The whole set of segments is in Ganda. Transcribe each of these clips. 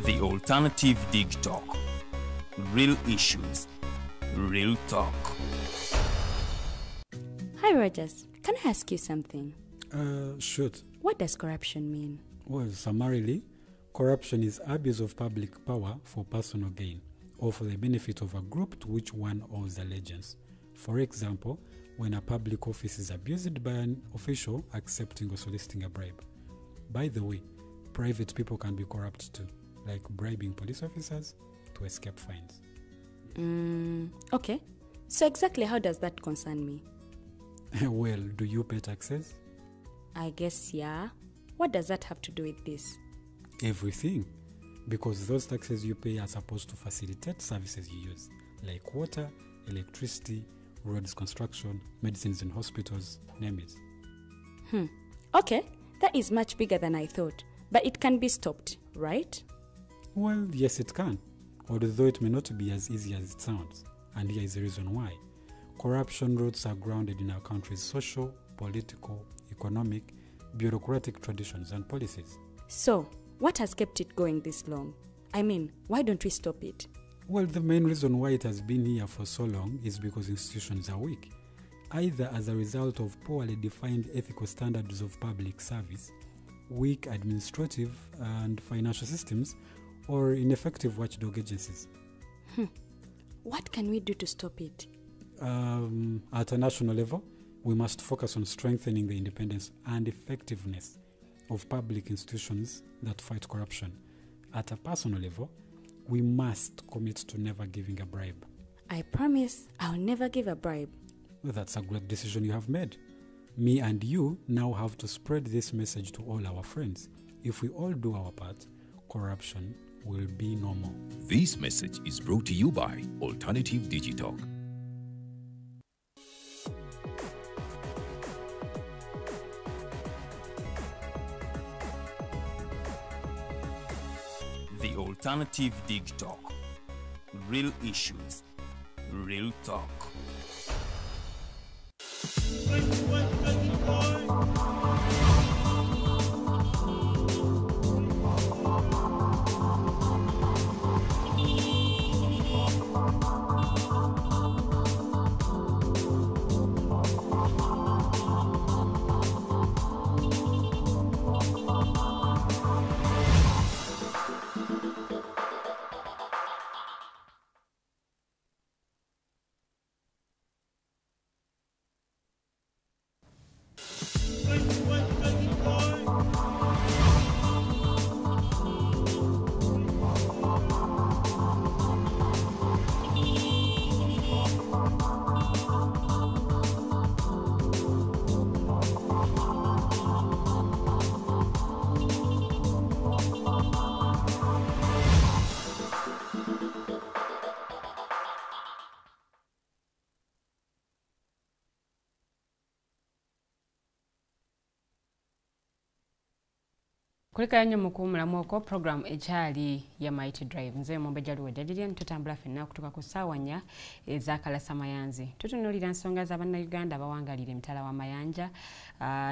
The Alternative Dig Talk. Real issues, real talk. Hi Rogers, can I ask you something? Shoot. What does corruption mean? Well, summarily, corruption is abuse of public power for personal gain or for the benefit of a group to which one owes allegiance. For example, when a public office is abused by an official accepting or soliciting a bribe. By the way, private people can be corrupt too, like bribing police officers to escape fines. Okay. So exactly how does that concern me? Well, do you pay taxes? I guess, yeah. What does that have to do with this? Everything. Because those taxes you pay are supposed to facilitate services you use, like water, electricity, roads construction, medicines in hospitals, name it. Okay, that is much bigger than I thought. But it can be stopped, right? Well, yes it can, although it may not be as easy as it sounds. And here is the reason why. Corruption roots are grounded in our country's social, political, economic, bureaucratic traditions and policies. So, what has kept it going this long? I mean, why don't we stop it? Well, the main reason why it has been here for so long is because institutions are weak, either as a result of poorly defined ethical standards of public service, weak administrative and financial systems, or ineffective watchdog agencies. What can we do to stop it? At a national level, we must focus on strengthening the independence and effectiveness of public institutions that fight corruption. At a personal level, we must commit to never giving a bribe. I promise I'll never give a bribe. Well, that's a great decision you have made. Me and you now have to spread this message to all our friends. If we all do our part, corruption will be no more. This message is brought to you by Alternative Digital. The Alternative Dig Talk. Real issues, real talk. Kulika nnyo mukuumulamu okwo program ekyali ya Mighty Drive. Nze Mombejja Luwedde tutambula ffenna kutuuka ku ssaawa 4 ez'akalasa mayanzi. Tutunuulira ensonga z'Abannayuganda abawangalira emitala w'amayanja.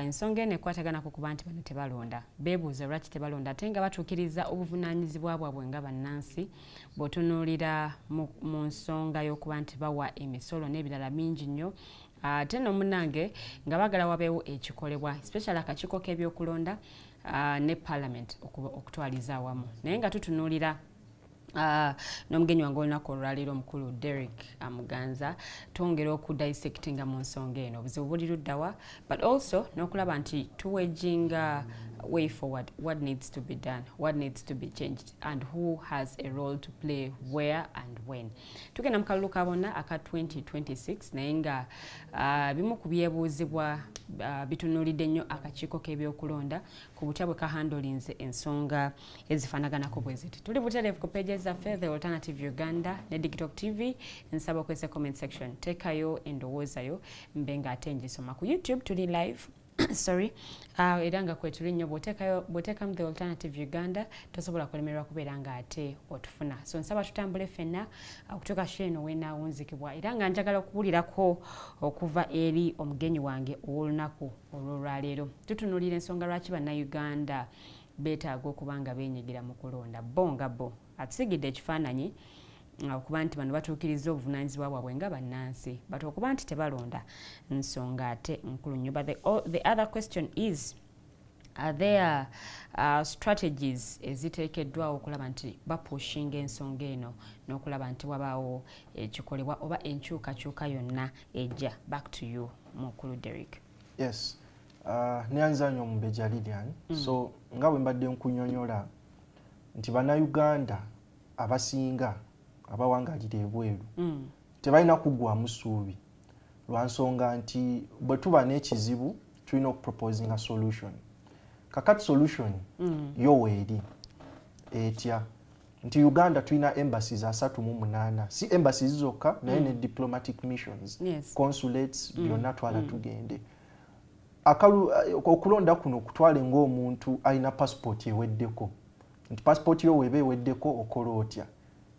Ensonga eno ekwatagana ku kuba nti bano tebalonda. Beebuuza lwaki tebalonda ate nga batuukiriza obuvunaanyizibwa bwabwe nga bannansi. Bw'otunuulira mu nsonga y'okuba nti bawa emisolo n'ebirala mingi nnyo. Ate nno munnange nga baagala wabeewo ekikolebwa, especially akakiiko k'ebyokulonda ne Parliament okutwaliza awamu. Naye nga tutunuulira n'omugenyi wange olunaku olwaleero omukulu Derek Amuganza twongera okudissectinga mu nsonga eno obuzibu buli luddawa, but also n'okulaba nti tuwejinga way forward, what needs to be done, what needs to be changed, and who has a role to play where and when. Tugenda mu kalulu ka bonna aka 2026 naye nga bimu ku byebuuzibwa bitunuulidde nnyo akakiiko k'ebyokulonda ku butya bwe kahandolinze ensonga ezifaanaganako bwe ziti. Tuli butereevu ku pages zaffe The Alternative Uganda ne Digital TV. Nsaba okwesa comment section teekayo endowoozayo mbe ng'ate ngisoma. Ku YouTube tuli live sorry, era nga kwetuli nnyo bw'oteekamu The Alternative Uganda tosobola kulemererwa kubeera ng'ate otufuna. So nsaba tutambule ffenna okutuuka sheeno weenaawunzikibwa era nga njagala okuwulirako okuva eri omugenyi wange ow'olunaku olw'olwaleero. Tutunuulira ensonga lwaki Bannayuganda beetaaga okuba nga beenyigira mu kulonda bo nga bo atusigidde ekifaananyi okuba nti bano batuukiriza obuvunaanyizibwa bwabwe nga bannansi but okuba nti tebalonda nsonga ate nkulu nnyo. But the other question is, are there strategies eziteekeddwawo okulaba nti bapushinga ensonga eno n'okulaba nti wabaawo ekikolebwa oba enkyukakyuka yonna ejja? Back to you mukulu Derek. Yes, neyanzanyo Mubeja Lilian. So nga bwe mbadde nkunyonyola nti bannayuganda abasinga abawangalira ebweru tebalina kuggwamu ssuubi lwa nsonga nti bwe tuba n'ekizibu tulina okuproposinga solution. Kakati solution yo weeri etya nti Uganda tulina embassies 38, si embassies zokka naye ne diplomatic missions, consulates byonna twala tugende. Okulonda kuno kutwale ng'omuntu alina passport eweddeko nti passport yo weba eweddeko okola otya.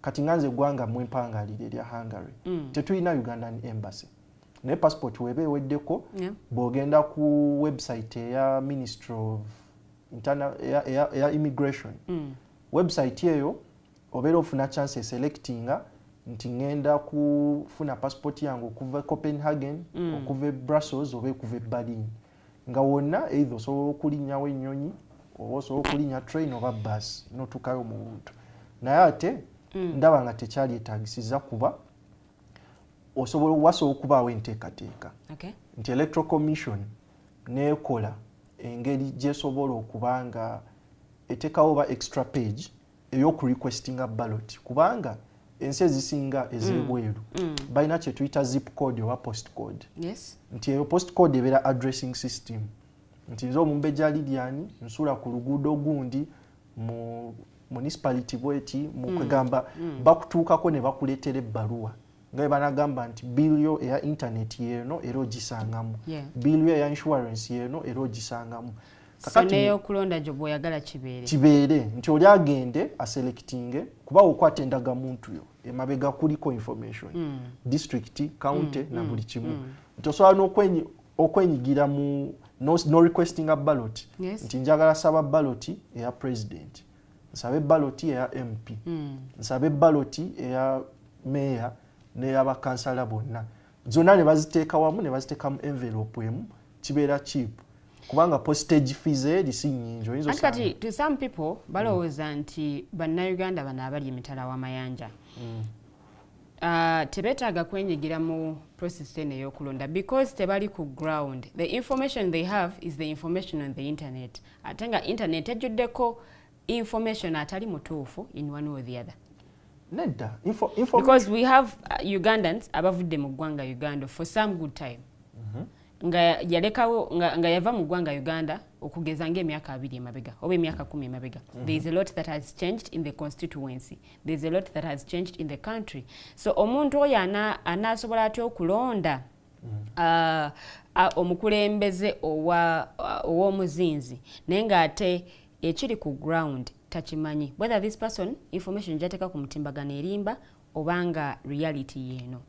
Kati nganze eggwanga mu empangalire erya Hungary tetulina Ugandan embassy naye passport weba eweddeko bw'ogenda ku website eya Ministry of ya immigration website eyo obeera ofuna chance selectinga nti ngenda kufuna passport yange okuva Copenhagen okuva Brussels oba okuva Berlin nga wonna either osobola okulinnyawo ennyonyi oba osobola okulinnya train oba bus n'otuukayo mu buntu. Naye ate ndaba nga tekyali etagisiza kuba wasobola okubaawo enteekateeka nti Electoral Commission neekola engeri gyesobola okuba nga eteekawo oba extra page ey'okurequestinga ballot kubanga ensi ezisinga ez'ebweru balina kye tuyita zip code oba post code. Nti eyo post code ebeera addressing system nti nze Omubeja Lilian nsula ku luguudo gundi mu municipality bweti mu kwegamba bakutuukako ne bakuleetera ebbaluwa nga bwe banagamba nti bill eya internet yeno era ogisangamu, bill eya insurance yeno era ogisangamu. Kakati neyokulonda gyo bw'oyagala kibeere nti oli agende aselectinge kuba okwata endaga muntu yo emabega kuliko information district county na buli kimu nti osobola okwenyigira mu no requesting a ballot nti njagala saba ballot eya president, nsabe ballot eya MP, nsabe ballot eya mayor n'eyaba kansala bonna zonna ne baziteeka wamu ne baziteeka mu envelope emu kibeera cheap kubanga postage fees eri si nnyingi oyinza osanga. Kati to some people balowooza nti bannayuganda bano abali emitala w'amayanja tebeetaaga kwenyigira mu process eno ey'okulonda because tebali ku ground. The information they have is the information on the internet. Ate nga internet ejjuddeko information atali mutuufu in one or the other. Nedda because we have Ugandans abavudde mu ggwanga Uganda for some good time nga yalekawo nga yava mu ggwanga Uganda okugeza ng'emyaka 2 emabega oba emyaka 10 emabega. There is a lot that has changed in the constituency, there is a lot that has changed in the country. So omuntu oyo anaasobola atya okulonda omukulembeze ow'omuzinzi naye ng'ate ekiri ku ground tachimanyi whether this person information jateka ku mutimbagano erimba obanga reality yeno.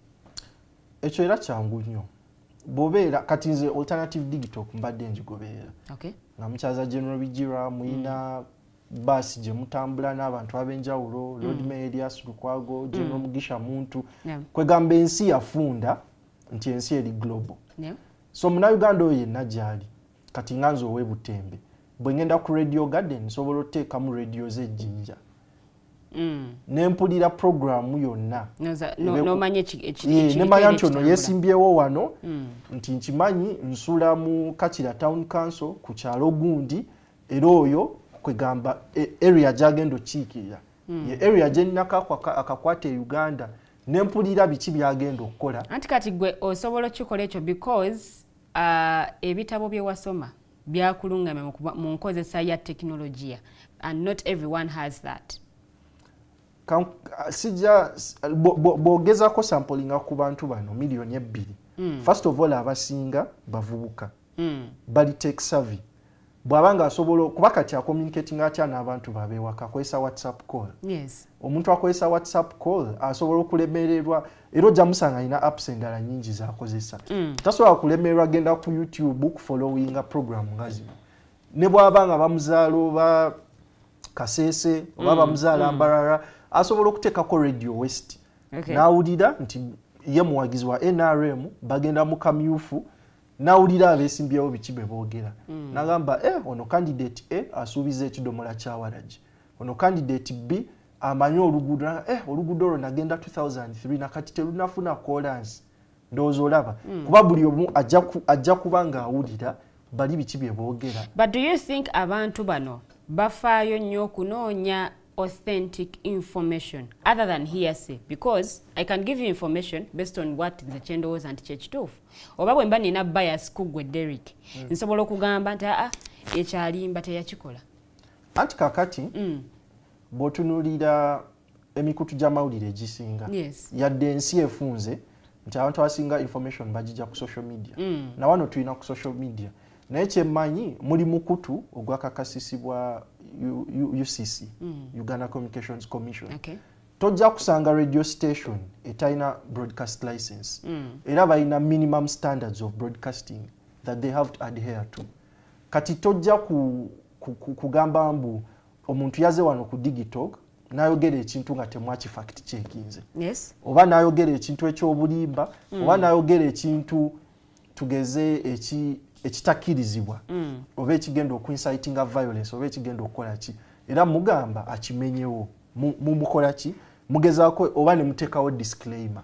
Ekyo era kyangu nnyo bobeera kati nze alternative digital kumbadde njigobeera nga mukyaza General Bijirwa muyina basi gye mutambula n'abantu ab'enjawulo Lord Mayor Elias Lukwago General Mugisha Muntu kwegamba ensi yafunda nti ensi eri global. So Munnayuganda oyo yenna gyali kati nganze ow'ebutembe bwe ngenda ku Radio Garden nsobola oteekamu radio z'ejjinja nempulira programu yonna nemanya nti ono yeesimbyewo wano nti nkimanyi nsula mu Kachira Town Council ku kyalo gundi era oyo kwegamba area gy'agenda okiikirira ye area gye nnako akakwata e Uganda nempulira biki byagenda okukola. Anti kati gwe osobola okikola ekyo because ebitabo bye wasoma byakulungamye mu nkozesa ya teknologiya and not everyone has that. Sijja bw'ogezaako samplinga ku bantu bano miliyoni 2 first of all abasinga bavubuka bali tech savvy bw'abanga asobola kuba kati communicating atya n'abantu babewaka akozesa WhatsApp call. Omuntu akozesa WhatsApp call asobola okulemererwa era ojja musanga alina apps endala nnyingi z'akozesa tasobola kulemererwa genda ku YouTube kufollowinga program nga zino ne bw'abanga bamuzaala oba Kasese oba bamuzaala Mbarara asobola okuteekako Radio West n'awulira nti ye muwagizi wa NRM bagenda mu kamyufu n'awulira abeesimbyewo biki be boogera n'agamba ono candidate A asuubiza ekidomola kya waragi ono candidate B amanyi oluguudo oluguudo olwo nagenda 2003 nakati terunafuna kolansi ndowooza olaba kuba buli omu ajja kuba ng'awulira bali biki bye boogera. But do you think abantu bano bafaayo nnyo okunoonya authentic information other than hearsay? Because I can give you information based on what the chendowooza nti kyekituufu oba bwe mba nina bias kuggwe Derek nsobola okugamba nti ekyalimba teyakikola. Anti kakati bw'otunuulira emikutu gy'amawulire egisinga yadde ensi efunze nti abantu abasinga information bagijja ku social media na wano tulina ku social media naye kyemmanyi muli mukutu ogwakakasisibwa UCC Uganda Communications Commission tojja kusanga radio station etalina broadcast license era balina minimum standards of broadcasting that they have to adhere to. Kati tojja kugamba mbu omuntu yaze wano ku Digitalk n'ayogera ekintu nga temwaki fact checkinze oba n'ayogera ekintu ekyobulimba oba n'ayogera ekintu tugeze ekitakirizibwa oba ekigenda okuincitinga violence oba ekigenda okukola ki era mugamba akimenyewo mumukola ki mugezaako oba ne muteekawo disclaimer.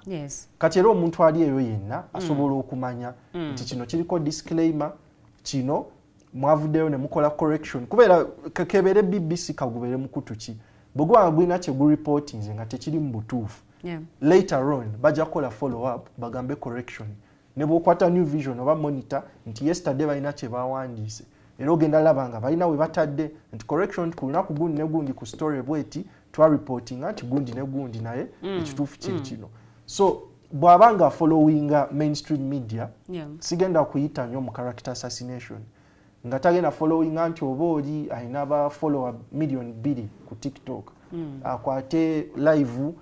Kati era omuntu ali eyo yenna asobola okumanya nti kino kiriko disclaimer kino mwavuddeyo ne mukola correction kubeera kekebere BBC kagubere mukutu ki bwegwanga gwina kye gureportinze nga tekiri mu butuufu later on bajja kukola follow up bagambe correction ne bw'okwata New Vision oba Monitor nti yesterday balina kye bawandiise era ogenda laba nga balina we batadde nti correction ku lunaku gundi ne gundi ku story bweti twa reporting nti gundi ne gundi naye ekituufu kye kino. So bw'abanga followinga mainstream media sigenda kuyita nnyo mu character assassination nga tagenda following nti oba oli alina ba follower million 2 ku TikTok akwate live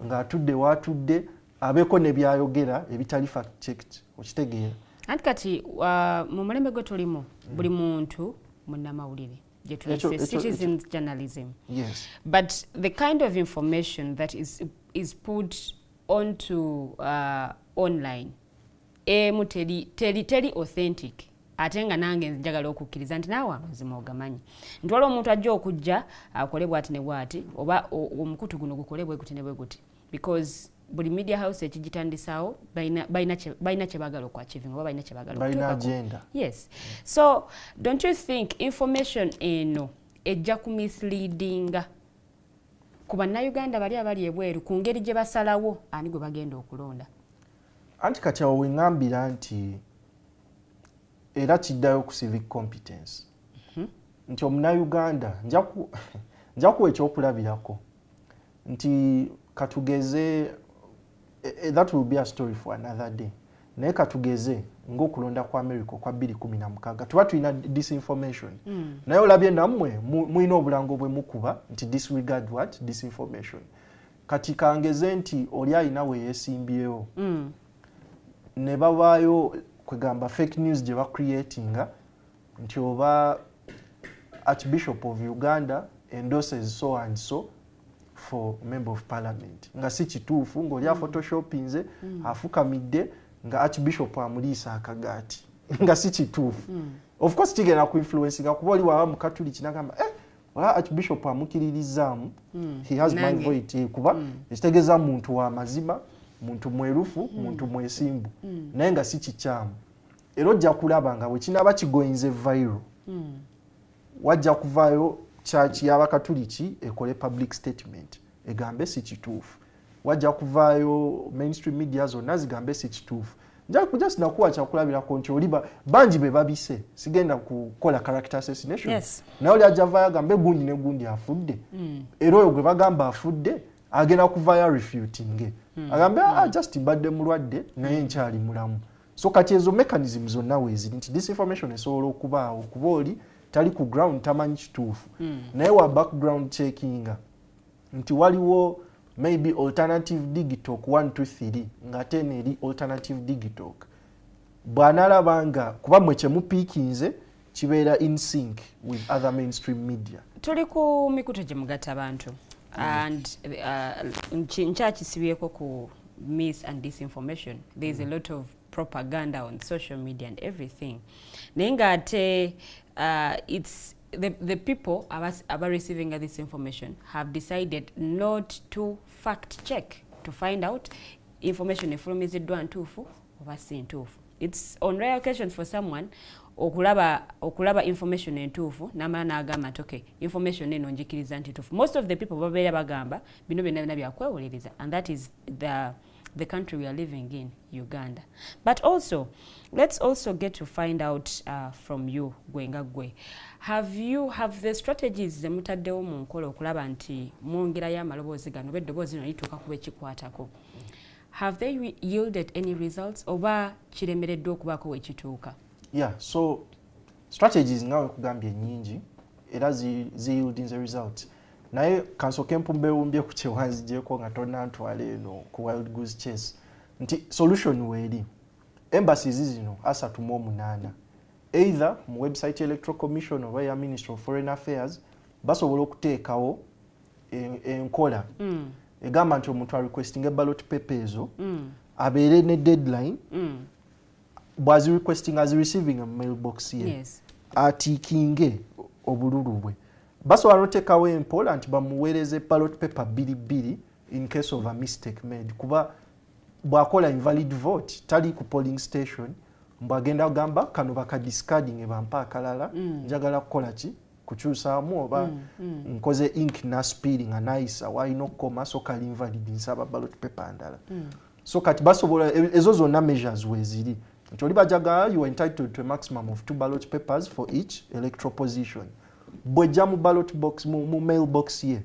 nga atudde watudde abeeko ne byayogera ebitali fact checked okitegeera. Anti kati mu mulembe gwe tulimu buli muntu munnamawulire gye tuyise citizen journalism. But the kind of information that is put onto online teri authentic ate nga nange njagala okukkiriza nti naawe amazima ogamanyi nti waliwo omuntu ajja okujja akole bwati ne bwati oba omukutu guno gukole bwe guti ne bwe guti because buli media house ekigitandisaawo balina kye baagala okuachieving oba balina kye baagala agenda. So don't you think information eno ejja kumisleadinga ku bannayuganda bali abali ebweru ku ngeri gye basalawo ani gwe bagenda okulonda? Anti kati awo wengambira nti era kiddayo ku civic competence nti omunnayuganda nja kuwa ekyokulabirako nti katugeze that will be a story for another day naye katugeze ng'okulonda kwa America kwa 2016 tuba tulina disinformation naye olabye nammwe mulina obulango bwe mukuba nti disregard what disinformation kati kangeze nti oli alina we yeesimbyewo ne babaayo kwegamba fake news gye bacreatinga nti oba Archbishop of Uganda endorses so and so for member of parliament nga si kituufu ng'oli aphotoshoppinze afukamidde nga Archbishop amuliisa akagaati nga si kituufu. Of course kigenda ku influencing kuba oli waba mukatuliki nagamba wala Archbishop amukiririzaamu he has my voice kuba ekitegeeza muntu wa mazima muntu mwerufu muntu mwesimbu naye nga si kikyamu era ojja kulaba nga bwe kinaaba kigoyinze viral wajja kuvaayo church y'abakatuliki ekole public statement egambe si kituufu wajja kuvaayo mainstream media zonna zigambe si kituufu nja kujja sinakuwa kyakulabirako nti oliba bangi be babise sigenda kukola character assassination naye oli ajja vaayo agambe gundi ne gundi afudde era oyo gwe bagamba afudde agenda kuvaayo refuting agambe just mbadde mulwadde naye nkyali mulamu. So kati ezo mechanism zonna weeziri nti disinformation esobola okubaawo kuba oli tali ku ground tamanyi kituufu naye wa background checkinga nti waliwo maybe alternative Digitalk 123 nga tena eri alternative Digitalk bw'anaalabanga kuba mwe kye mupiikinze kibeera in sync with other mainstream media. Tuli ku mikutu gye mugatta abantu and nkyakisibyeko ku mis and disinformation. There is a lot of propaganda on social media and everything. Naye nga ate it's the people are receiving this information have decided not to fact check to find out information efulumiziddwa ntuufu oba si ntuufu. It's on rare occasions for someone okulaba information entuufu namala n'agamba nti okay information eno njikiriza nti ntuufu. Most of the people babeera bagamba bino byonna byakwewuliriza, and that is the country we are living in, Uganda. But also, let's also get to find out from you, Gwenga Gwe. Have the strategies ze mutaddewo mu nkola okulaba nti mwongerayo amaloboozi gano beddoboozi lino lituuka ku bekikwatako? Have they yielded any results oba kiremereddwa okubaako wekituuka? Yeah, so strategies nga wekugambye nyingi era ziyielding the result. Naye kansoke mpumbeewumbye ku kyewanzigyeko nga tonnantwala eno ku wild goose chase nti solution weeri. Embassies zino 38 either mu website electoral commission oba ya Ministry of Foreign Affairs basobola okuteekawo enkola egamba nti omuntu requesting ballot paper ezo abeere ne deadline bwazi requesting as receiving a mailbox ye. Yes. Atikinge obululu bwe. Basobola noteekawo empola nti bamuweereze ballot paper 2 in case of a mistake made. Kuba bwakola invalid vote tali ku polling station mbagenda ogamba kano bakadiscarding ebampa akalala njagala kukola ki kukyusaamu oba nkoze ink na spelling nga nayisa walina okukoma so kali invalid nsaba ballot paper ndala. So kati basobola ezo zonna measures weziri nti oli bajagala you are entitled to a maximum of 2 ballot papers for each electoral position. Bwejja mu ballot box mu mailbox ye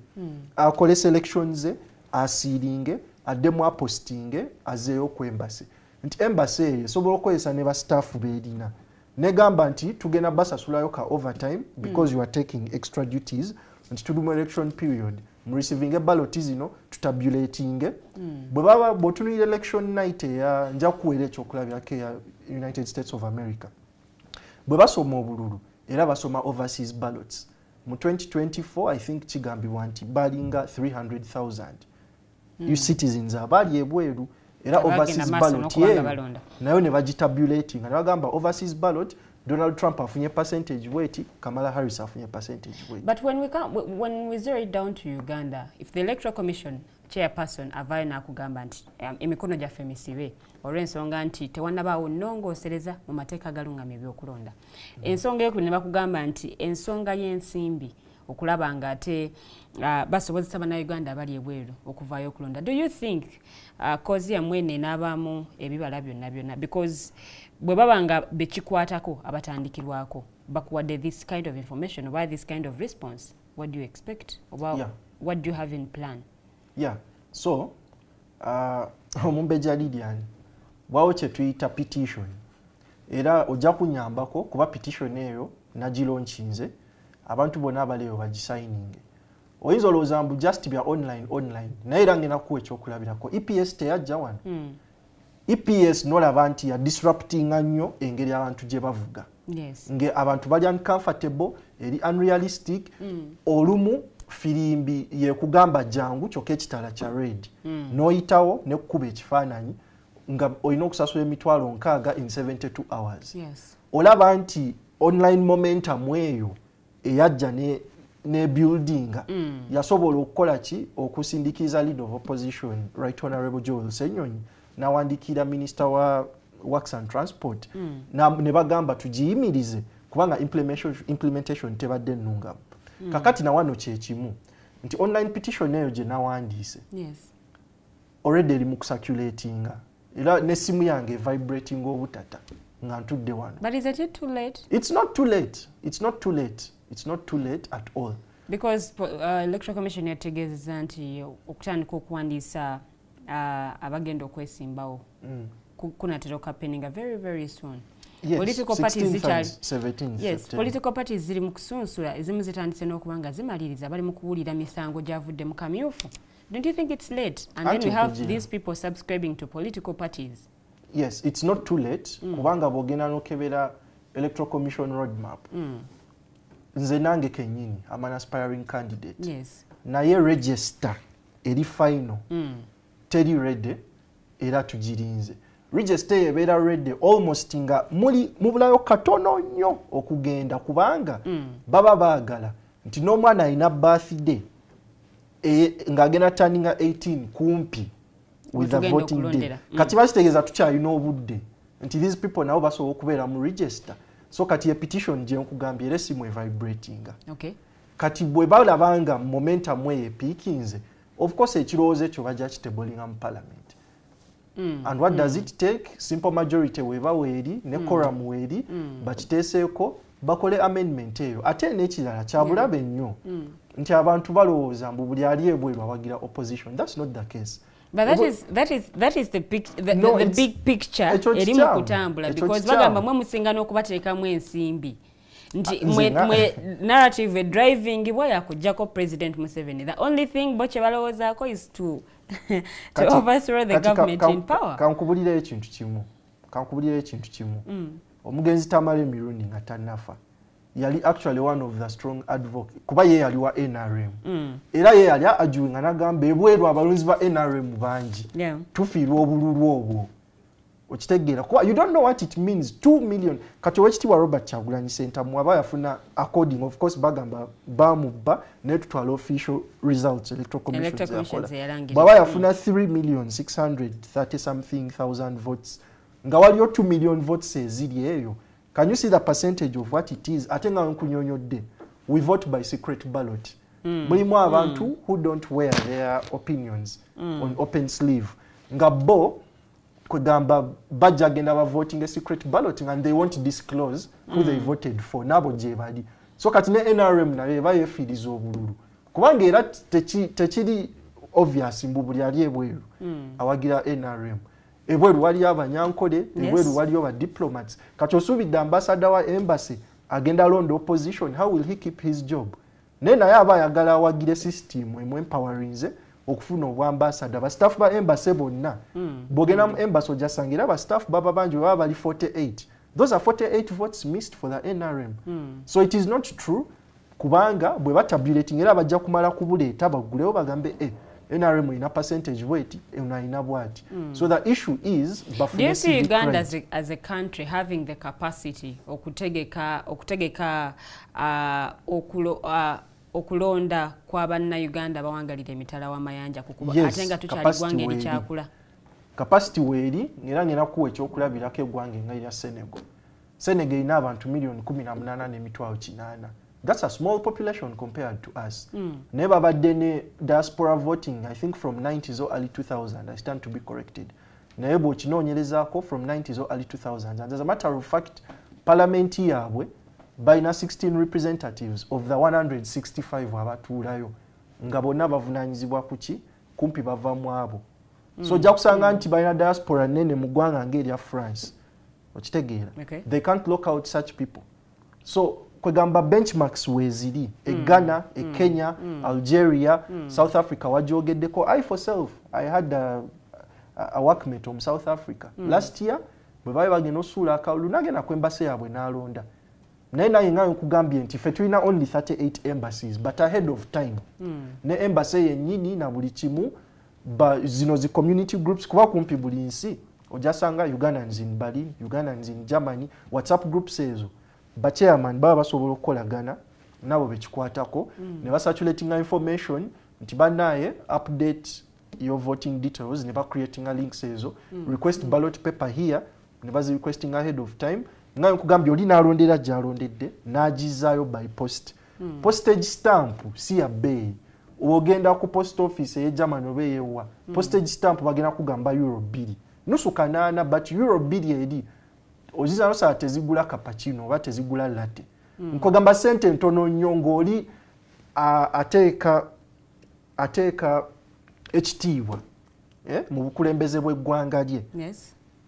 akole selections ze asiringe addemu apostinge azeeyo ku embassy nti embassy eyo esobola okukozesa ne ba staff beerina negamba nti tugenda basasulayo ka overtime because you are taking extra duties nti tuli mu election period mu receiving ballot zino tutabulatinge bw'otunulira election night eya nja kuweera ekyokulabirako eya United States of America bwe basoma obululu era basoma overseas ballots mu 2024 I think kigambibwa nti balinga 300,000 you citizens abali ebweru era overseas ballot nayo ne bagitabulating nga bagamba overseas ballot Donald Trump afunye percentage weight, Kamala Harris afunye percentage weight. But when we zero it down to Uganda, if the Electoral Commission chairperson avaye nakugamba nti emikono gyaffe misibe olw'ensonga nti tewannabaawo nnongoosereza mu mateeka galungamye ebyokulonda. Ensonga eyokubiri ne bakugamba nti ensonga y'ensimbi okulaba nga ate basobozesa bannayuganda abali ebweru okuvaayo okulonda. Do you think kozi yamwene n'abaamu ebibala byonna because bwe baba nga bekikwatako abatandikirwako bakuwadde this kind of information oba this kind of response, what do you expect? What do you have in plan? Yeah, so Omumbeja Lydian wawo kye tuyita petition era ojja kunyambako kuba petition eyo nagilonchinze abantu bonna abaleyo bagisigning. Oyinza olowooza mbu just bya online naye era ngenda kuwa ekyokulabirako. EPS teyajja wano. EPS nolaba nti ya disrupting nnyo engeri abantu gye bavuga. Yes. Nge abantu bali uncomfortable eri unrealistic olumu firimbi ye kugamba jangu kyokka ekitala kya red noyitawo ne kukuba ekifaananyi nga olina okusasula emitwalo 6 in 72 hours. Yes. Olaba nti online momentum eyo eyajja ne building yasobola okukola ki okusindikiza leader of opposition Right Honorable Joel Ssenyonyi nawandikira minister wa Works and Transport ne bagamba tugiyimirize kubanga implementation tebadde nnungamu. Kakati na wano kyekimu nti online petition eyo gye nawandiise. Yes. Already eri mu circulatinga era n'essimu yange vibrating obutata nga ntudde wano. But is it too late? It's not too late. It's not too late. It's not too late at all. Because Electoral Commission yategeezezza nti okutandika okuwandiisa abagenda okwesimbawo kunatera okuhappeninga very very soon. Yes, political parties 17th yes, political parties ziri mu kusunsula ezimu zitandise n'okuba nga zimaliriza bali mu kuwulira misango gyavudde mu kamyufu. Don't you think it's late? And then we have these people subscribing to political parties. Yes, it's not too late. Kubanga bogenda nokebera electoral commission roadmap nze nange kenyini am an aspiring candidate yes naye register eri final teri ready era tugirinze register ebeera ready almost nga mubulayo katono nnyo okugenda kubanga baba baagala nti n'omwana alina birthday ng'agenda turning 18 kumpi with the voting day kati bakitegeeza tukyalina obudde nti these people nabo basobola okubeera mu register so kati ye petition gye nkugambye era simu vibratinga kati bwe balabanga momentum eyo epiikinze of course ekirowoozo ekyo bajja kitablinga mu parliament and what does it take simple majority weba weeri ne quorum weeri bakiteeseeko bakole amendment eyo ate n'ekirala kyabulabe nnyo nti abantu balowooza mbu buli ali ebweru awagira opposition that's not the case. But that is the big picture eri mu kutambula because bagamba mwe musinga n'okubateekamu ensimbi nti mwe narrative driving bwa yakujjako President Museveni the only thing boche balowoozaako is to overthrow the government in power. Kankubulira ekintu kimu omugenzi Tamale Mirundi nga tannafa yali actually one of the strong advocates kuba ye yali wa NRM era ye yali ajuinga nagamba ebweru abalunzi ba NRM bangi tufiirwa obululu obwo okitegeera kuba you don't know what it means 2 million kati owekitiibwa Robert Kyagulanyi Ssentamu aba yafuna according of course bagamba bamubba ne tutwala official results electoral commission baba yafuna 3,630 something thousand votes nga waliyo 2 million votes eziri eyo. Can you see the percentage of what it is? Atenga nkunyonyodde. We vote by secret ballot. Mulimu abantu who don't wear their opinions on open sleeve. Nga bo kugamba bajja agenda ba voting a secret balloting and they won't disclose who they voted for. Nabo je bali. So kati ne NRM na ba yefiriza obululu. Kubanga era tekiri obvious mbubuli ali ebweru. Awagira NRM. Ebweru wali abanyankole ebweru wali oba diplomats kati osuubidde ambassador wa embassy agenda londa opposition how will he keep his job nena yaba ayagala awagire system empowerinze okufuna obwambassador ba staff ba embassy bonna bogenda mu embassy ojasangira ba staff baba banji baba bali 48 those are 48 votes missed for the NRM so it is not true kubanga bwe batabulating era bajja kumala kubuleeta bagulewo bagambe NRM in a percentage weight ina bwati. So the issue is do you see Uganda as a country having the capacity okutegeka okulonda kwa banna Uganda bawangalira emitala wa mayanja kukuba atenga tukyali gwange eri kyakula capacity weeri ngera kuwe ekyokulabirako eggwange nga erya Senegal ina abantu million 18 n'emitwalo 8. That's a small population compared to us. Never badde ne diaspora voting, I think from 90s or early 2000, I stand to be corrected. Naye bw'okinoonyerezaako from 90s or early 2000s. And as a matter of fact, parliament yaabwe balina 16 representatives of the 165 abatuulayo. Nga bonna bavunaanyizibwa kuki? Kumpi bava mu abo. So ojja kusanga nti balina diaspora nene mu ggwanga ng'erya France. Okitegeera. They can't lock out such people. So kwegamba benchmarks weziri Ghana, Kenya, Algeria, South Africa wajogeddeko. I for self I had a workmate from South Africa last year bwe baali bagenda osuula akalulu nagenda ku embassy yaabwe n'alonda naye nga nkugambye nti ffe tulina only 38 embassies but ahead of time ne embassy yennyini na buli kimu zino zi community groups kuba kumpi buli nsi ojasanga Ugandans in Berlin, Ugandans in Germany, WhatsApp groups ezo bachairman baba basobola okukolagana nabo bekikwatako ne basaturatinga information nti banaye update your voting details ne ba creating a links ezo request ballot paper here ne bazi requesting ahead of time nga nkugambye oli nalondera jalondedde nagizayo by post postage stamp si ya bay ogenda ku post office ye Germany obeyewa postage stamp bagenda kugamba euro 2 nusu kanana but euro 2 edi oziza no saa tezigula cappuccino oba tezigula latte nkogamba sente ntono nnyo ng'oli ateeka ekitiibwa mu bukulembeze bw'eggwanga lye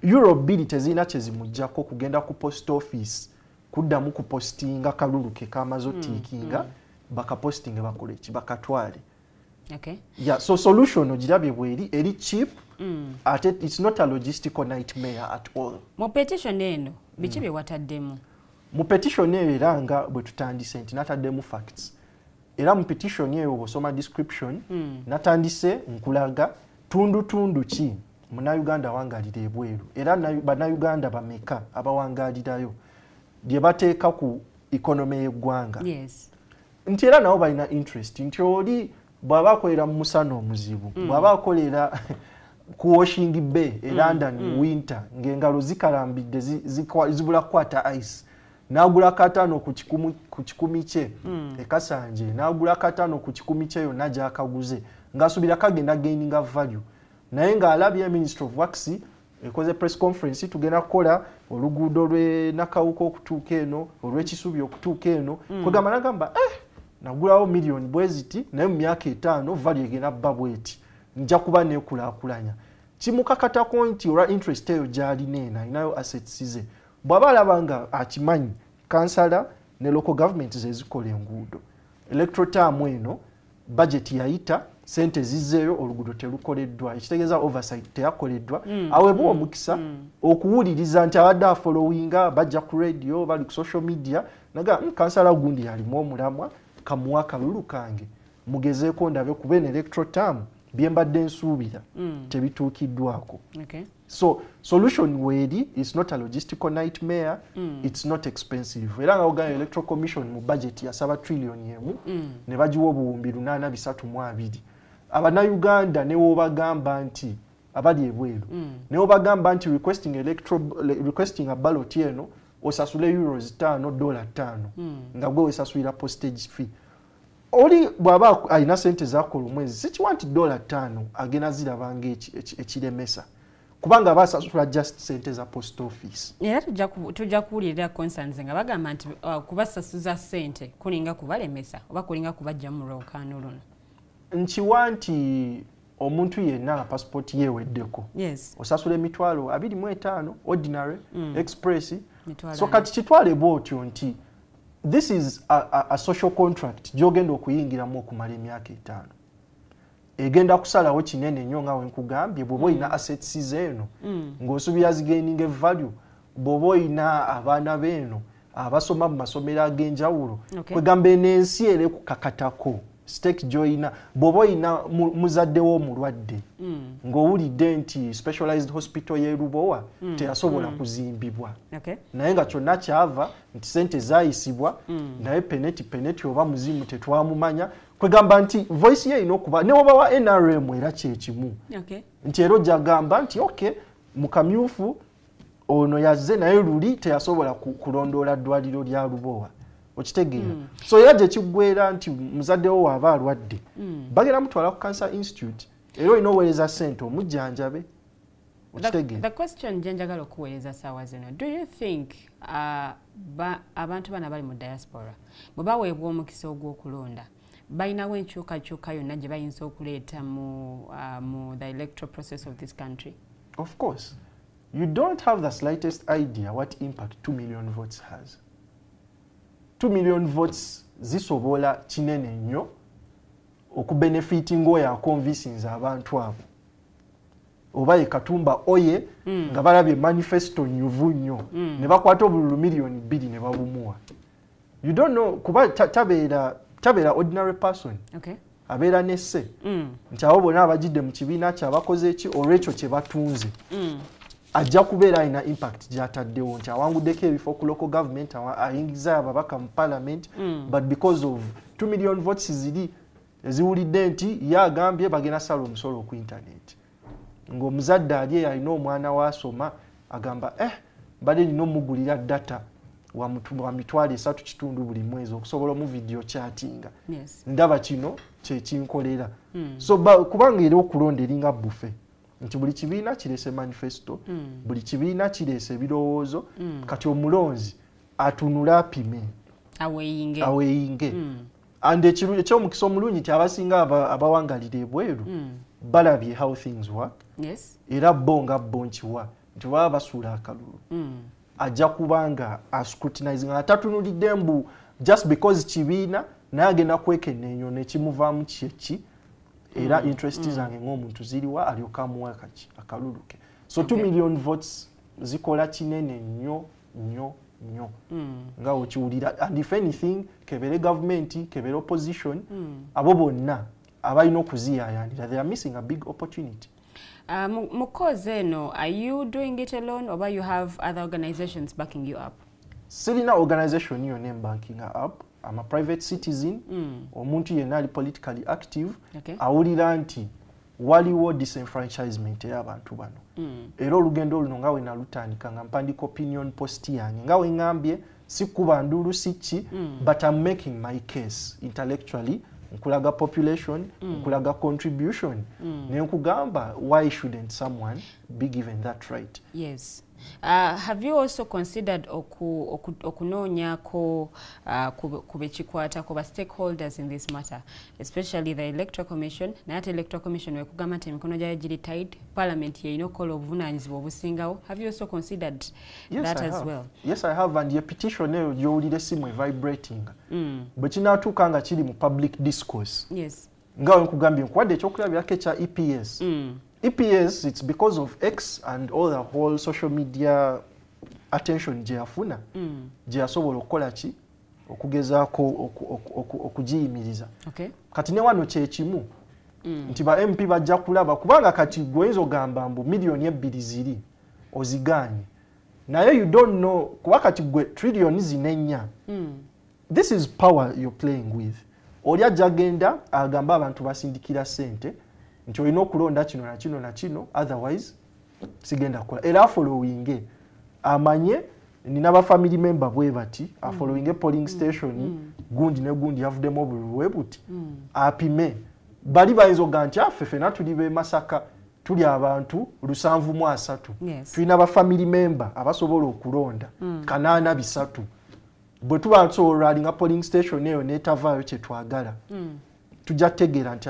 euro 2 tezirina kyezimuggyako kugenda ku post office kuddamu kupostinga kalulu ke kamaze otiikinga bakapostinga bakole ki bakatwale so solution ogirabye bweri eri cheap it's not a logistical nightmare at all. Mu petition eno biki bye wataddemu mu petition eyo era nga bwe tutandise nti nataddemu facts era mu petition eyo bw'osoma description natandise nkulaga tundu ki Munnayuganda awangalira ebweru era Bannayuganda bameka abawangalirayo bye bateeka ku economy y'eggwanga. Yes. Nti era nabo balina interest nti oli bw'aba akolera mu musana omuzibu bw'aba akolera ku Washing Bay e London winter ng'engalo zikalambidde zibula kukwata ice n'agula katano ku kikumi kye e Kasanje n'agula katano ku kikumi kye yonna gy'akaguze ng'asuubira kagenda gaininga value naye ng'alabye Minister of Works ekoze press conference tugenda kukola oluguudo lwe Nakawuko okutuuka eno olw'Ekisubi okutuuka eno kwegamba nagamba nagulawo million bweziti naye mu myaka 5 value egenda bba bweti nja kuba nekulaakulanya kimukakatako nti olwa interest eyo gy'alina eno alinayo assets ze bw'aba alaba nga akimanyi kansala ne local government zezikola enguudo electoral term eno budget yayita sente zizzeeyo oluguudo telukoleddwa ekitegeeza oversight teyakoleddwa aweebwa omukisa okuwuliriza nti abadde afollowinga bajja ku radio bali ku social media naga kansala gundi yalimu omulamwa kamuwa kalulu kange mugezeeko ndabe kuba en electoral term bye mbadde nsuubira tebituukiddwako. So solution weeri is not a logistical nightmare, it's not expensive. Era nga Uganda Electoral Commission mu budget yasaba $1 trillion ne bagiwa obuwumbi 832. Abannayuganda ne wobagamba nti abali ebweru ne wobagamba nti requesting a ballot eno osasule €5 $5 nga gwe wesasulira postage fee. Oli bw'aba alina sente zakola omwezi sikiwa nti $5 agenda zirabanga ekiremesa kubanga basasula just sente za post office. Era tujja kuwulirira concerns nga bagamba nti kubasasuza sente kulinga kubalemesa oba kulinga kubajja mu lwokaano luno. Nkiwa nti omuntu yenna passport yeweddeko. Yes. Osasula $25 ordinary express. So kati kitwale bw'otyo nti this is a social contract gy'ogenda okuyingiramu okumala emyaka 5. Egenda kusalawo kinene nnyo nga wenkugambye bw'oba olina assets zeeno ng'osuubira zigaining value bw'oba olina abaana beeno abasoma mu masomero ag'enjawulo kwegamba ensi era ekukakatako stake gy'olina bw'oba olina muzaddewo omulwadde ng'owulidde nti specialized hospital y'e Lubowa teyasobola kuzimbibwa naye nga kyonna kyava nti sente zaayisibwa naye peneti oba muzimu tetwamumanya kwegamba nti voice ye inokuba ne oba wa NRM era kyekimu nti ero jagamba nti mukamyufu ono yazze naye luli teyasobola kulondoola ddwaliro lya Lubowa okitegeera so era gye kiggwera nti muzaddewo waaba alwadde bagenda mutwala ku Cancer Institute era olina oweereza sente omujjanjabe okitegeera. The question gyenjagala okuweereza saawa zino, do you think abantu bana bali mu diaspora bwe baweebwa omukisa ogw'okulonda balinawo enkyukakyuka yonna gye bayinza okuleeta mu the electoral process of this country? Of course. You don't have the slightest idea what impact 2 million votes has. 2 million votes zisobola kinene nnyo okubenefitinga oyo akonvisinza abantu abo oba ye Katumba oye nga balabye manifesto nyuvu nnyo ne bakwata obululu million 2 ne babumuwa. You don't know kuba tabeera ordinary person. Abeera nesse nti abo bonna abagidde mu kibiina kyabakoze eki olwekyo kye batunze ajja kubeera alina impact gy'ataddewo nti awanguddeko ebifo ku local government ayingiza ababaka mu parliament but because of 2 million votes ziri eziwulidde nti ye agambye bagenda sala omusolo ku internet ng'omuzadde ali alina omwana waasoma agamba badde nina omugulira data wa $3 buli mwezi okusobola mu video chattinga ndaba kino kyekinkolera so kubanga era okulonda eringa buffet nti buli kibiina kireese manifesto buli kibiina kireese ebirowoozo kati omulonzi atunula apime aweeyinge and ekyomukisa omulungi nti abasinga abawangalira ebweru balabye how things work era bo nga bo nkiwa nti baba basuula akalulu ajja kubanga ascrutinizing atatunulidde mbu just because kibiina naye agenda kwekenneenya nekimuvaamu kyeki era interest zange ng'omuntu ziriwa alyoka amuwa akalulu ke so 2 million votes zikola kinene nnyo nnyo nga okiwulira, and if anything kebere government kebere opposition abo bonna abalina okuziyayanira, they are missing a big opportunity. Mukozi eno, are you doing it alone or you have other organizations backing you up? Sirina organization yonna banking up. I'm a private citizen. Omuntu yenna ali politically active. Awulira nti waliwo disenfranchisement y'abantu bano. Era olugendo luno nga we nalutandika nga mpandika opinion post yange nga we ngambye sikuba ndulu sichi, but I'm making my case intellectually. Nkulaga population, nkulaga contribution. Nkugamba, why shouldn't someone be given that right? Yes. Have you also considered okunonya ko kubechikwata ko stakeholders in this matter, especially the Electoral Commission? That Electoral Commission wekugamba nti emikono gyayo giri tied, Parliament ye inokola obuvunanyizibwa obusingawo. Have you also considered that as well? Yes, I have, and your petition eyo gyowulire simu vibrating. Bwe kinatuuka nga kiri mu public discourse. Yes. Nga nkugambye nkwadde ekyokulabirako ekya EPS. EPS, it's because of X and all the whole social media attention gye yafuna, gye yasobola okukola ki okugezaako okugiyimiriza. Kati ne wano kyekimu nti ba MP bajja kulaba, kubanga kati gwenzo gamba mbu miliyoni 2 ziri oziganye, naye you don't know kuba kati gwe trillion zinenya. This is power you're playing with. Oli ajja genda agamba abantu basindikira sente nti olina okulonda kino na kino na kino, otherwise sigenda kukola. Era following amanye nina ba family member bwe bati following polling station gundi ne gundi yavuddemu obulwe buti apime bali bayinza ganti afefe na tuli be Masaka tuli abantu 730 tulina ba family member abasobola okulonda 803 bwe tuba nsoralinga polling station eyo netavaayo kye twagala tujja tegera nti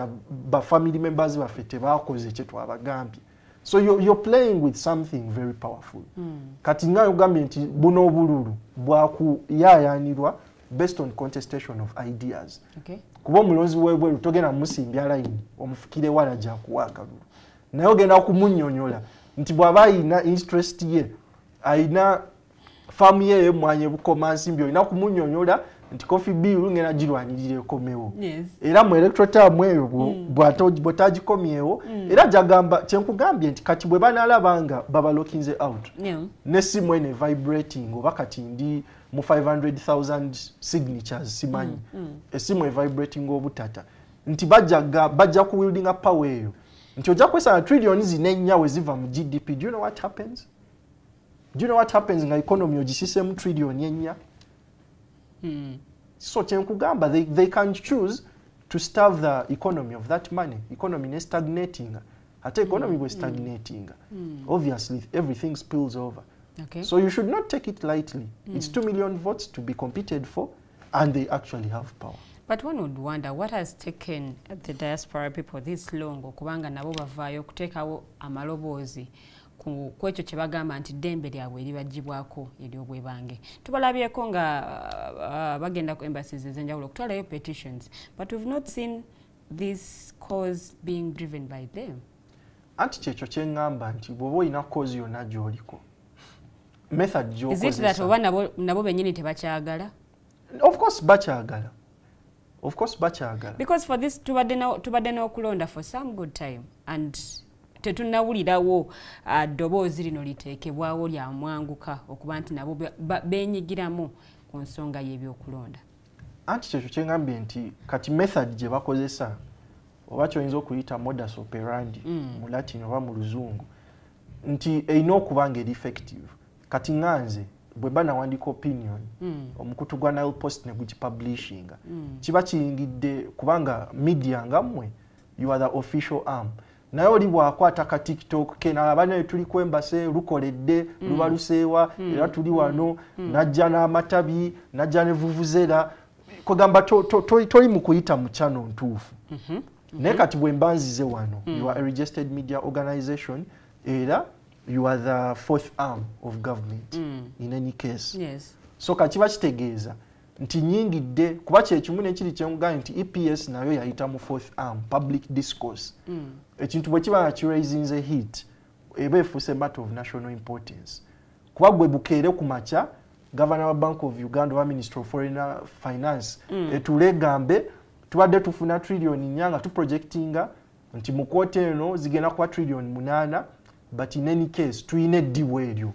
ba family members baffe tebakoze kye twabagambye. So you're playing with something very powerful. Kati nga ugambye nti buno obululu bwakuyayanirwa based on contestation of ideas. Kuba omulonzi webweru togenda musimbya line omufukire wala gya kuwakalulu, naye ogenda kumunnyonnyola nti bw'aba ayina interest ye, ayina famu ye mwanye bukoma nsimbi, olina kumunnyonnyola nti Coffee Bill ngena girwanirire komewo. Era mu electoral term eyo bw'atagikomyewo, era jagamba kyenkugambye nti kati bwe banalabanga babalokinze out nesimu ene vibrating oba kati ndi mu 500,000 signatures simanyi esimu vibrating obutata nti bajja ku wielding up power eyo nti ojja kwesanga trillion zinenya we ziva mu GDP. Do you know what happens? Do you know what happens nga economy ogisisemu trillion enya? So kyenkugamba, they can choose to starve the economy of that money. Economy is stagnating. Ate economy was stagnating. Obviously, everything spills over. So you should not take it lightly. It's 2 million votes to be competed for, and they actually have power. But one would wonder what has taken the diaspora people this long okubanga nabo bavaayo okuteekawo amaloboozi ku ekyo kye bagamba nti ddembe lyabwe eribagibwako ery'obwebange. Tubalabyeko nga bagenda ku embassies ez'enjawulo okutwalayo petitions, but we've not seen this cause being driven by them. Anti kyekyo kye ngamba nti bw'oba olina cause yonna gy'oliko method gy'okozesa. Is it that oba nabo bennyini tebakyagala? Of course bakyagala. Of course bakyagala. Because for this tubadde n'okulonda for some good time and tetunawulirawo ddoboozi lino liteekebwawo lya mwanguka okuba nti nabo benyigiramu ku nsonga y'ebyokulonda. Anti kyekyo kye ngambye nti kati method gye bakozesa oba kyoyinza okuyita modus operandi mu Latin oba mu Luzungu nti erina okuba nga eri effective. Kati nganze bwe banawandika opinion omukutu gwa Nile Post ne gukipublishinga kiba kiyingidde kubanga media nga mmwe you are the official arm. Naye oli bwakwata ka TikTok kena abana tuli ku embassy lukoledde lubaluseewa era tuli wano najja n'amatabi najja ne vuvuzela kugamba toli mu kuyita mu channel ntuufu. Naye kati bwe mbanzize wano you are a registered media organization era you are the fourth arm of government in any case. So kakiba kitegeeza nti nyingidde kuba kyekimu nekiri kyengugambye nti EPS nayo yayita mu fourth arm public discourse. Ekintu bwe kiba kiraisinze heat eba efuuse matter of national importance. Kuba gwe bukeere ku makya governor wa Bank of Uganda wa Minister of Foreign Finance etulegambe tubadde tufuna trillion nyanga tu projectinga nti mu kwota eno zigenda kwa trillion 8 but in any case tuine diwelyo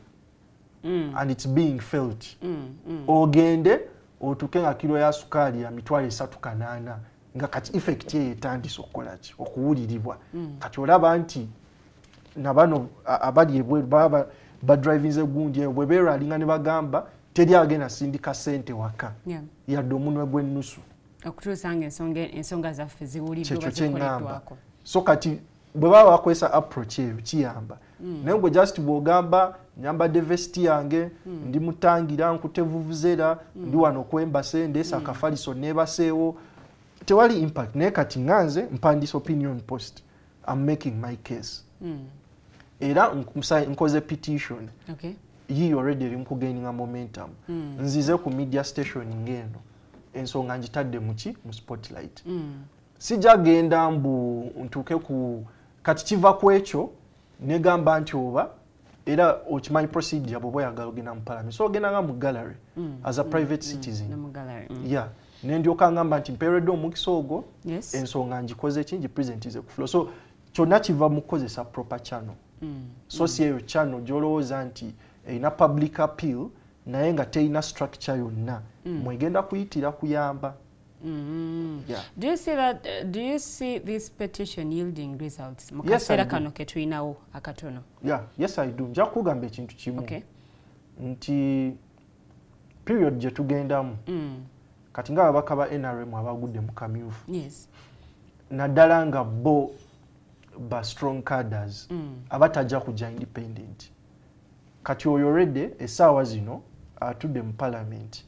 and it's being felt ogende otukenga kilo ya sukali ya mitwale 3 nga kati effect ye etandise okukolaki okuwuliribwa kati olaba nti nabano abali ebweru baba driving egundi bwe beeralinga ne bagamba teri agenda sindika sente waka yadde omunwe gw'ennusu okutusanga ensonga zaffe ziwuliddwa bazikoleddwako so kati bwe baba bakozesa approach eyo kiyamba naye gwe just bw'ogamba nyambadde vesti yange ndi mutangira nkute vuvuzera ndi wano kwembase ndeesa akafaliso neebaseewo tewali impact naye kati nganze mpandisa opinion post I'm making my case era nkoze petition yiyo already eri mukugaininga momentum nzize ku media station ngeno ensonga njitadde muki mu spotlight sijagenda mbu ntuke ku kati kiva ku ekyo negamba nti oba era okimanyi procedure bwe yagala ogenda mu parliament so ogenda nga mu gallery as a private citizen yeah nendyoka ngamba nti mpeeredde omukisa ogwo ensonga njikoze ki ngipresentize ku floor so kyonna kiva mu kukozesa proper channel so si eyo channel gyolowooza nti erina public appeal naye nga terina structure yonna mwegenda kuyitira kuyamba. Yeah. Do you see that? Do you see this petition yielding results? Mukasera kano ketuinawo akatono. Yeah, yes I do. Nja kugamba ekintu kimu. Okay. Nti period je tugendamu. Kati nga abaka ba NRM abagudde mu kamyufu. Yes. Naddala nga bo ba strong cadres abatajja kuja independent. Kati oyo redde essaawa zino atudde mu parliament.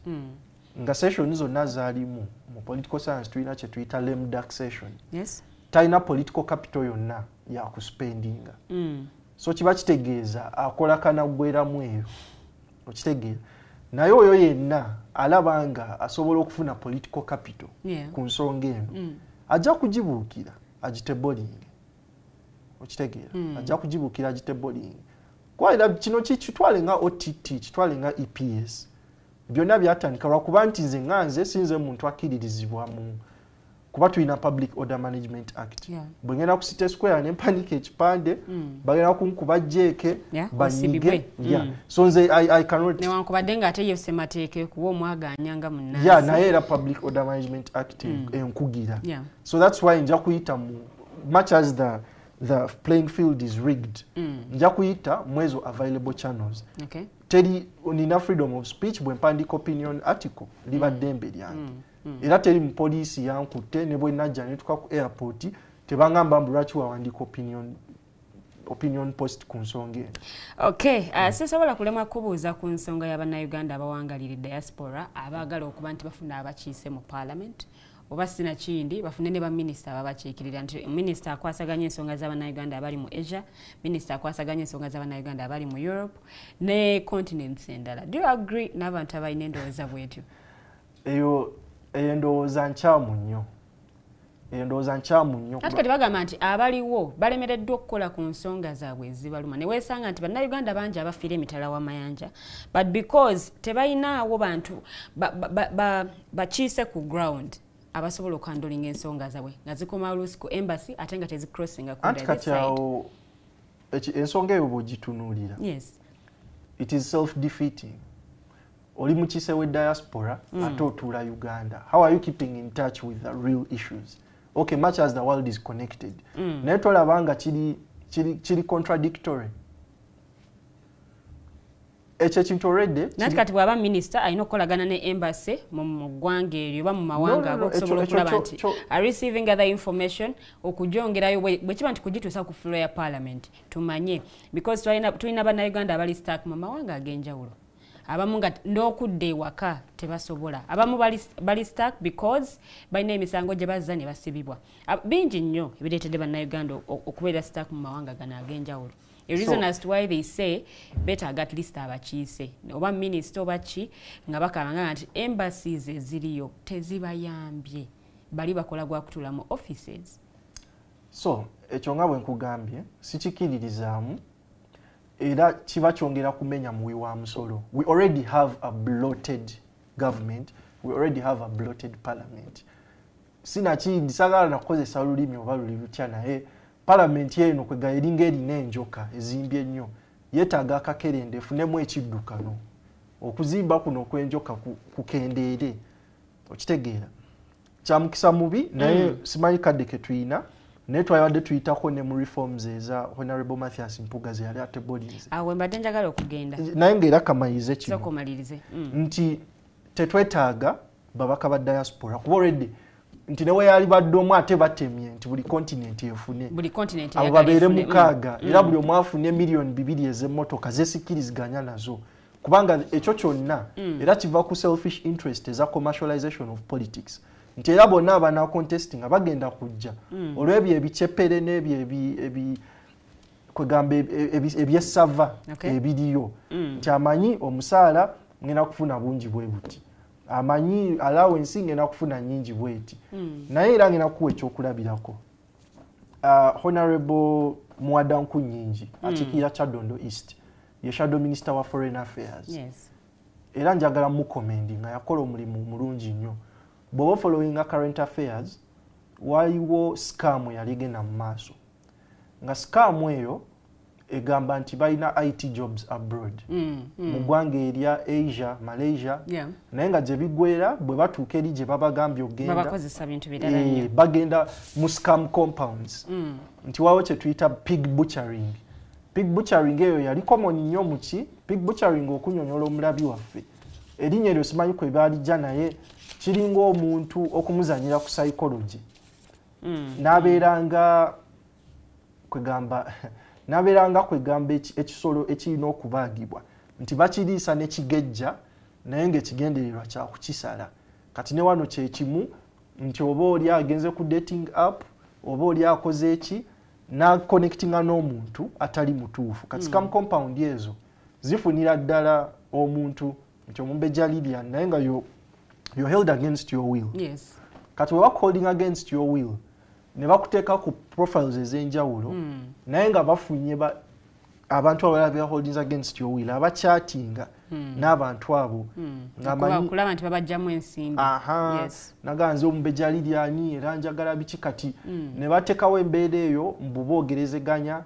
Nga session zonna zaalimu mu political science tulina kye tuyita lame duck session. Yes. Talina political capital yonna ya kuspendinga. So kiba kitegeeza akola kanagweramu eyo. Okitegeeza. Naye oyo yenna alaba nga asobola okufuna political capital ku nsonga eno. Ajja kugibuukira agite bullying. Okitegeeza. Ajja kugibuukira agite bullying. Kwaira kino kitwale nga OTT, kitwale nga EPS. Byonna byatandika lwakuba nti nze nganze sinze muntu akkiririzibwa mu kuba tulina Public Order Management Act. Bwe ngenda ku City Square ne mpanika ekipande bagenda kunkuba jeeke banyige. So nze I cannot ne wankubadde nga ate yose mateeke kuba omwaganyanga munansi. Yeah, naye era Public Order Management Act enkugira. So that's why nja kuyita mu much as the playing field is rigged. Nja kuyita mwezo available channels. Okay. Teri nina freedom of speech bwe mpandika opinion article liba dembe lyange. Era teri mu police yankutte ne bwe najja ne tuka ku airport tebangamba mbulaki wawandika opinion post ku nsonga. Okay, sisobola kulema kubuuza ku nsonga y'Abannayuganda abawangalira diaspora abaagala okuba nti bafuna abakiise mu parliament. Oba sina kindi bafune ne ba minister ababakiikirira nti minister akwasaganya ensonga z'Abannayuganda abali mu Asia, minister akwasaganya ensonga z'Abannayuganda abali mu Europe ne continents endala. Do you agree n'abantu abalina endowooza bwetyo? Eyo endowooza nkyamu nnyo. Endowooza nkyamu nnyo. Ate kati bagamba nti abaliwo balemereddwa okukola ku nsonga zaabwe ezibaluma ne weesanga nti Bannayuganda bangi abafiira emitala w'amayanja but because tebayinaawo bantu bakiise ku ground abasobola okwandolinga ensonga zaabwe nga zikoma oluusi ku embassy ate nga tezicrossinga ku direct side. Awo ensonga eyo bw'ogitunuulira. Yes. It is self-defeating. Oli mukiise we diaspora ate otuula Uganda. How are you keeping in touch with the real issues? Okay, much as the world is connected. Naye tolaba nga kiri contradictory. Ekyo kintu already nati kati bw'aba minister alina okukolagana ne embassy mu ggwanga eryo oba mu mawanga ago okusobola okulaba nti are receiving other information okugyongerayo bwe kiba nti kugituusa ku floor ya parliament tumanye because tulina Bannayuganda abali stuck mu mawanga ag'enjawulo abamu nga n'okudda ewaka tebasobola abamu bali stuck because balina emisango gye bazza ne basibibwa bingi nnyo ebireetedde Bannayuganda okubeera stuck mu mawanga gano ag'enjawulo. A reason as to why they say better at least abakiise oba minister oba ki nga bakalanga nti embassies eziriyo tezibayambye bali bakola gwa kutula mu offices. So ekyo nga bwe nkugambye sikikiririzaamu era kiba kyongera kumenya muwi wa musolo. We already have a bloated government, we already have a bloated parliament. Sinakindi sagala nakozesa olulimi oba luli lutya naye parliament eno kwega eringa erina enjoka ezimbye ennyo yeetaaga akakerende efunemu ekiddukano okuzimba kuno okwenjoka kukendeere okitegeera kyamukisa mubi naye simanyi kadde ke tuyina naye twabadde tuyitako ne mu reforms eza Honorable Mathias Mpuga ze yali ate bodies awe mbadde njagala okugenda naye ng'era kamalirize kino sokomalirize nti tetwetaaga babaka ba diaspora kuba already nti newe yali badde omu ate batemye nti buli continent efune abo babeere mukaaga era buli omu afune miliyoni 2 ez'emmotoka zesikkiriziganya nazo kubanga ekyo kyonna era kiva ku selfish interest eza commercialization of politics nti era bonna abana contesting bagenda kujja olw'ebyo ebikyepere n'ebyo kwegamba ebyessava ebiriyo nti amanyi omusaala ngenda kufuna bungi bwe buti amanyi allowance ngenda kufuna nyingi bweti naye era ngenda kuwa ekyokulabirako Honorable Mwadanku Nyingi atikira Kyadondo East ye Shadow Minister wa Foreign Affairs era njagala mukomendi nga yakola omulimu mulungi nnyo bw'oba following current affairs waliwo scam yaligenda mu maaso nga scam eyo egamba nti balina IT jobs abroad mu ggwanga erya Asia, Malaysia naye nga gye bigwera bwe batuuka eri gye babagambye ogenda babakozesa bintu birala nnyo bagenda mu scam compounds nti wawo kye tuyita pig butchering eyo yali common nnyo mu ki pig butchering okunyonyola omulabi waffe erinnya eryo simanyi kwe baalijja naye kiringa omuntu okumuzanyira ku psychology n'abeeranga kwegamba ekisolo ekirina okubaagibwa nti bakiriisa ne kigejja naye ng'ekigendererwa kya kukisala kati ne wano kye kimu nti oba oli agenze ku dating app oba oli akoze eki n'aconnectinga n'omuntu atali mutuufu kati scam compound ezo zifunira ddala omuntu nti omumbejja Lilian naye nga you're held against your will kati weba holding against your will ne bakuteeka ku profiles ez'enjawulo naye nga bafunye abantu abalala be holdings against your will abachattinga n'abantu abo kulaba nti babajjamu ensimbi naganze omumbejja Lilian era njagala biki kati ne bateekawo embeera eyo mbu boogerezeganya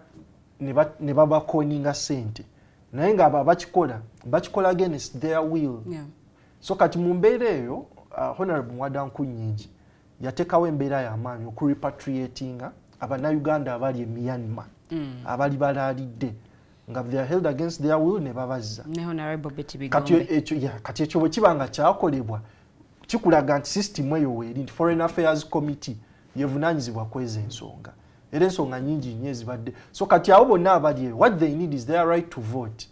ne babakoninga ssente naye nga abo bakikola against their will so kati mu mbeera eyo Honorable Mwadanku Nyingi yateekawo embeera y'amaanyi okurepatriatinga abannayuganda abali e Myanmar abali balaalidde nga they are held against their will ne babazza kati ekyo bwe kiba nga kyakolebwa kikulaga nti system eyo weeri nti Foreign Affairs Committee yevunaanyizibwa kweza ensonga era ensonga nyingi nnyo ezibadde so kati abo bonna abali eyo what they need is their right to vote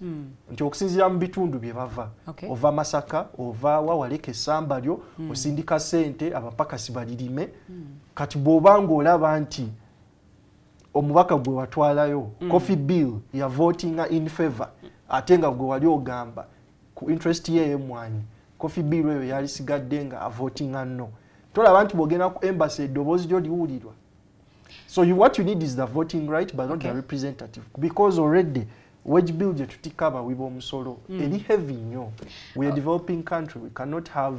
nti okusinziira mu bitundu bye bava ova Masaka ova Wawaleka essamba lyo osindika ssente abapakasi balirime kati bw'oba ng'olaba nti omubaka gwe watwalayo Coffee Bill ya voting in favor ate nga gwe wali ogamba ku interest ye emwanyi Coffee Bill eyo yali sigadde nga avotinga no tolaba nti bw'ogenda ku embassy eddoboozi lyo liwulirwa so what you need is the voting right but not the representative because already wage bill je tutikaba wibo omusolo eri heavy nnyo we are developing country we cannot have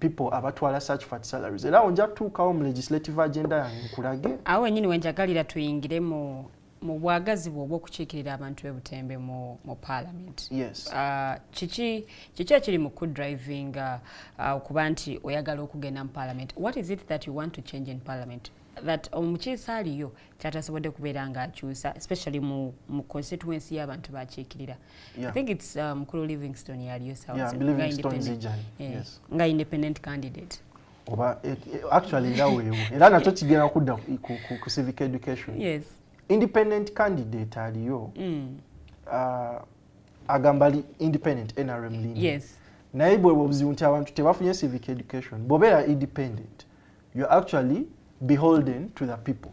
people abatwala such fat salaries era onja tukawo mu legislative agenda yange kulage awo nyini wenjagalira tuyingire mu bwagazi bw'okukiikirira abantu b'ebutembe mu parliament kiki ekiri mu driving okuba nti oyagala okugenda mu parliament what is it that you want to change in parliament that omukiisa aliyo kyatasobodde kubeera nga akyusa especially mu constituency y'abantu bakiikirira I think it's Mukulu Livingstone yaliyo nga independent candidate oba actually ndaweewo era nakyo kigenda kudda ku civic education independent candidate aliyo agamba independent NRM leaning naye bwe obuzibu nti abantu tebafunye civic education bw'obeera independent you're actually beholden to the people.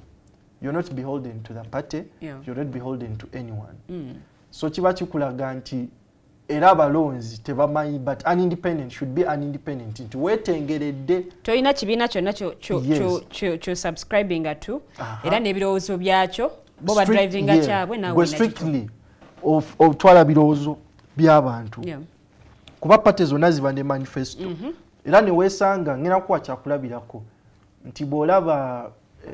You're not beholden to the party. You're not beholden to anyone. So kiba kikulaga nti era abalonzi tebamanyi but an independent should be an independent nti wetengeredde toyina kibiina kyonna kyo subscribing to era n'ebirowoozo byakyo boba driving kyabwe nawe strictly otwala birowoozo by'abantu Yeah. kuba pate zonna ziba ne manifesto era ne weesanga ngenda kuwa kyakulabirako nti bw'olaba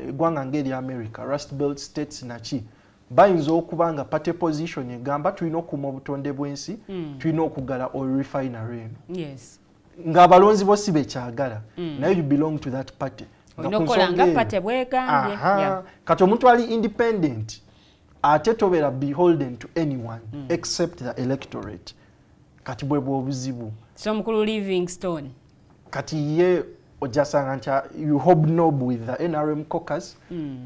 eggwanga ng'eri America Rust Belt States naki bayinza okuba nga pate position egamba tulina okuuma obutonde bw'ensi tulina okugala oil refinery eno Yes. ng'abalonzi bo si bekyagala naye you belong to that party Onokolanga pate bwegambye. Yeah. kati omuntu ali independent ate tobeera beholden to anyone except the electorate kati bwe bw'obuzibu So mukulu Livingstone. kati ye ojasanga nti you hobnob with the NRM caucus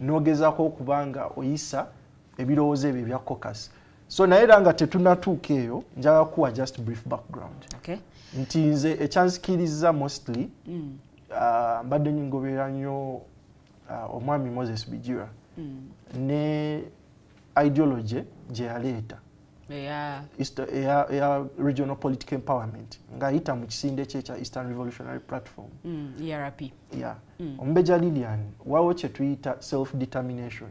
n'ogezaako okubanga oyisa ebirowoozo ebyo ebya caucus so naye era nga tetunatuuka eyo njagala kuwa just brief background Okay. nti nze ekyanzikiriza mostly mbadde nyingoberera nnyo omwami Moses Bijira ne ideology gye yaleeta Yeah. eya regional political empowerment ng'ayita mu kisinde kye kya Eastern Revolutionary Platform ERP. yeah. Omubeja Lilian wawo kye tuyita self determination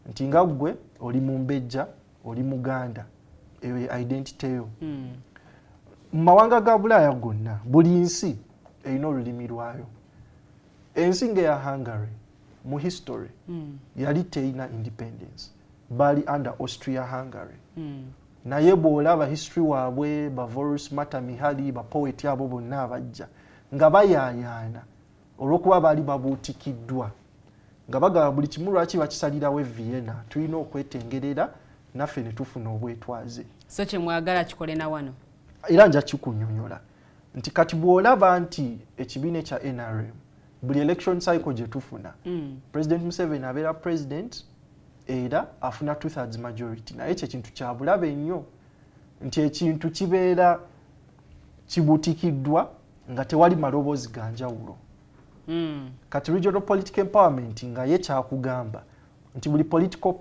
nti nga gwe oli Mumbejja oli Muganda eyo identity yo mu mawanga ga Bulaaya gonna buli nsi erina olulimi lwayo ensi ng'eya Hungary mu history yali teyina independence bali under Austria-Hungary naye bw'olaba history waabwe Boris Matamihali bapoeti abo bonna abajja nga bayaayaana olw'okuba baali babuutikiddwa nga bagaba buli kimu lwaki bakisalirawo e Vienna tulina okwetengerera naffe ne tufuna obwetwaze So kye mwagala kikole na wano. era nja kikunnyonnyola nti kati bw'olaba nti ekibiina ekya NRM buli election cycle gye tufuna President Museveni abeera president era afuna 2/3 majority naye ekyo ekintu kya bulabe nnyo nti ekintu kibeera kibutikiddwa nga tewali maloboozi ga njawulo kati regional political empowerment nga ye kyakugamba nti buli political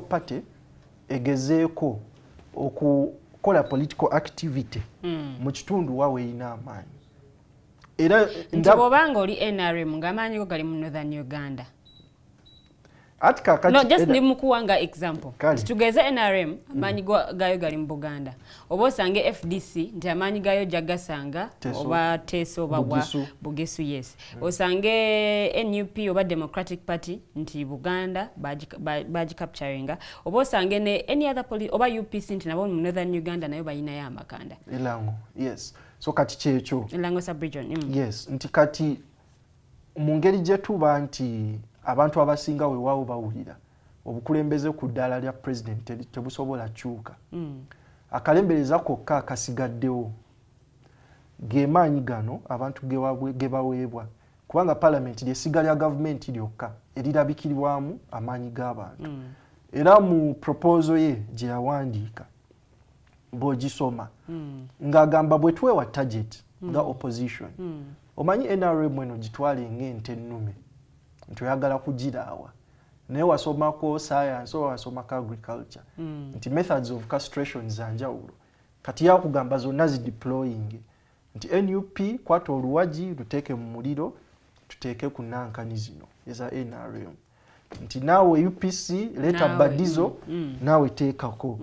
party egezeeko okukola political activity mu kitundu waawe erina amaanyi era Nti bw'obanga oli NRM ng'amaanyi go gali mu Northern Uganda. ati kakati No, just ndi mukuwanga example. Kali. Tugeze NRM amaanyi gayo gali mu Buganda. Oba osange FDC nti amaanyi gayo jagasanga Teso. oba Teso oba Bugisu. Bugisu yes. Osange NUP oba Democratic Party nti Buganda baji capturinga. Oba osange ne any other oba UPC nti nabo mu Northern Uganda nayo bayina ya makanda. Elango yes so kati kyekyo Elango sub-region. yes nti kati mu ngeri gye tuba nti abantu abasinga weewaawo bawulira obukulembeze ku ddaala lya president tebusobola kyuka akalembereza kokka akasigaddewo ge maanyi gano abantu ge baweebwa kubanga parliament ly'essiga lya gavumenti lyokka erirabikirwamu amaanyi g'abantu era mu proposal ye gye yawandiika bw'ogisoma ng'agamba bwe tuweewa target nga opposition omanyi NRM eno gitwale ng'ente ennume nti oyagala kugiraawa naye wasomako science oba wasomako agriculture nti methods of castration za njawulo kati yakugamba zonna zideploying nti NUP kwata oluwagi luteeke mu muliro tuteeke ku nankani zino eza NRM nti naawe UPC leta badizo naawe teekako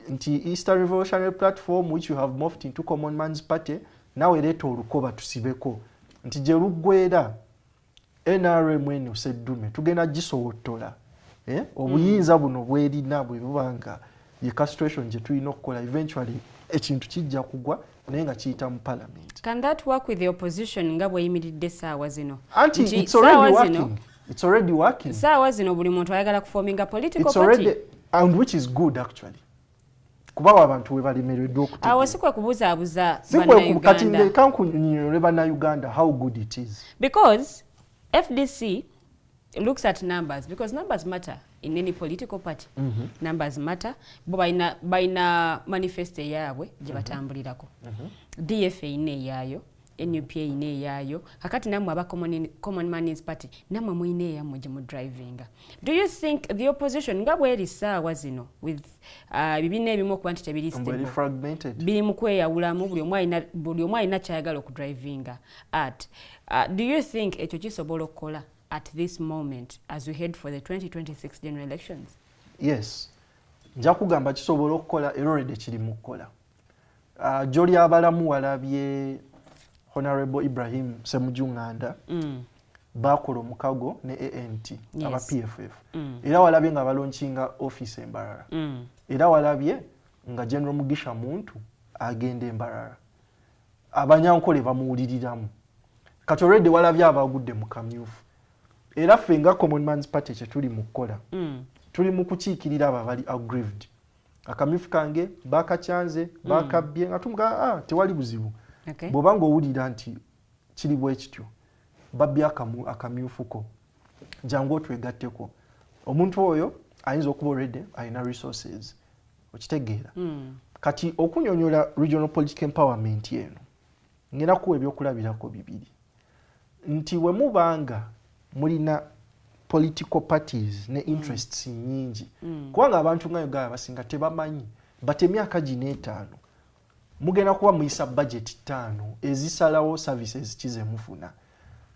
nti Eastern Revolutionary Platform which you have morphed into Common Man's Party naawe leeta olukoba tusibeko nti gye luggwera NRM eno seddume tugenda gisowotola obuyinza buno bwerina bwe bubanga ye castration gye tulina okukola eventually ekintu kijja kugwa naye nga kiyita mu parliament. Can that work with the opposition nga bweyimiridde essaawa zino? Anti it's already working. It's already working. Essaawa zino buli muntu ayagala kuforminga political it's party. Already, and which is good actually. Kubawa abantu we balemereddwa okutegeera. Awo sikwe kubuzaabuza kati nge kankunyonyole bannayuganda how good it is. Because FDC looks at numbers because numbers matter in any political party. Numbers matter. Bo baina manifesto yaabwe gye batambulirako. DFA ine yayo, NUP ine yayo, kakati namwe aba Common Man's Party namwe muine yamwe gye mu drivinga. Do you think the opposition nga bweri saawa zino with bibine ebimu okuba nti tebiri stable fragmented biri mu kweyawulamu buli omu alina kyayagala okudrivinga at do you think ekyo kisobola okukola at this moment as we head for the 2026 general elections? Yes. nja kugamba kisobola okukola era already kiri mu kukola. Joli abalamu walabye Honorable Ibrahim Semujunganda bakola omukago ne ANT aba PFF era walabye nga balonchinga office Mbarara era walabye nga General Mugisha Muntu agenda Mbarara abanyankole bamuwuliriramu kati already walabye abagudde mu kamyufu era ffe nga Common Man's Party kye tuli mu kukola tuli mu kukiikirira abo abali aggrieved akamyufu kange bakacyanze bakabbye nga tumuga tewali buzibu bw'obanga owulira nti kiri bwe kityo babbye akamyufuko jangu otwegatteko omuntu oyo ayinza okuba already ayina resources okitegeera kati okunyonyola regional political empowerment eno ngenda kuwa ebyokulabirako bibiri nti we mubanga mulina political parties ne interests nyingi kubanga abantu nga Uganda basinga tebamanyi bate emyaka gino 5 mugenda kuba muyisa budget 5 ezisalawo services kize mufuna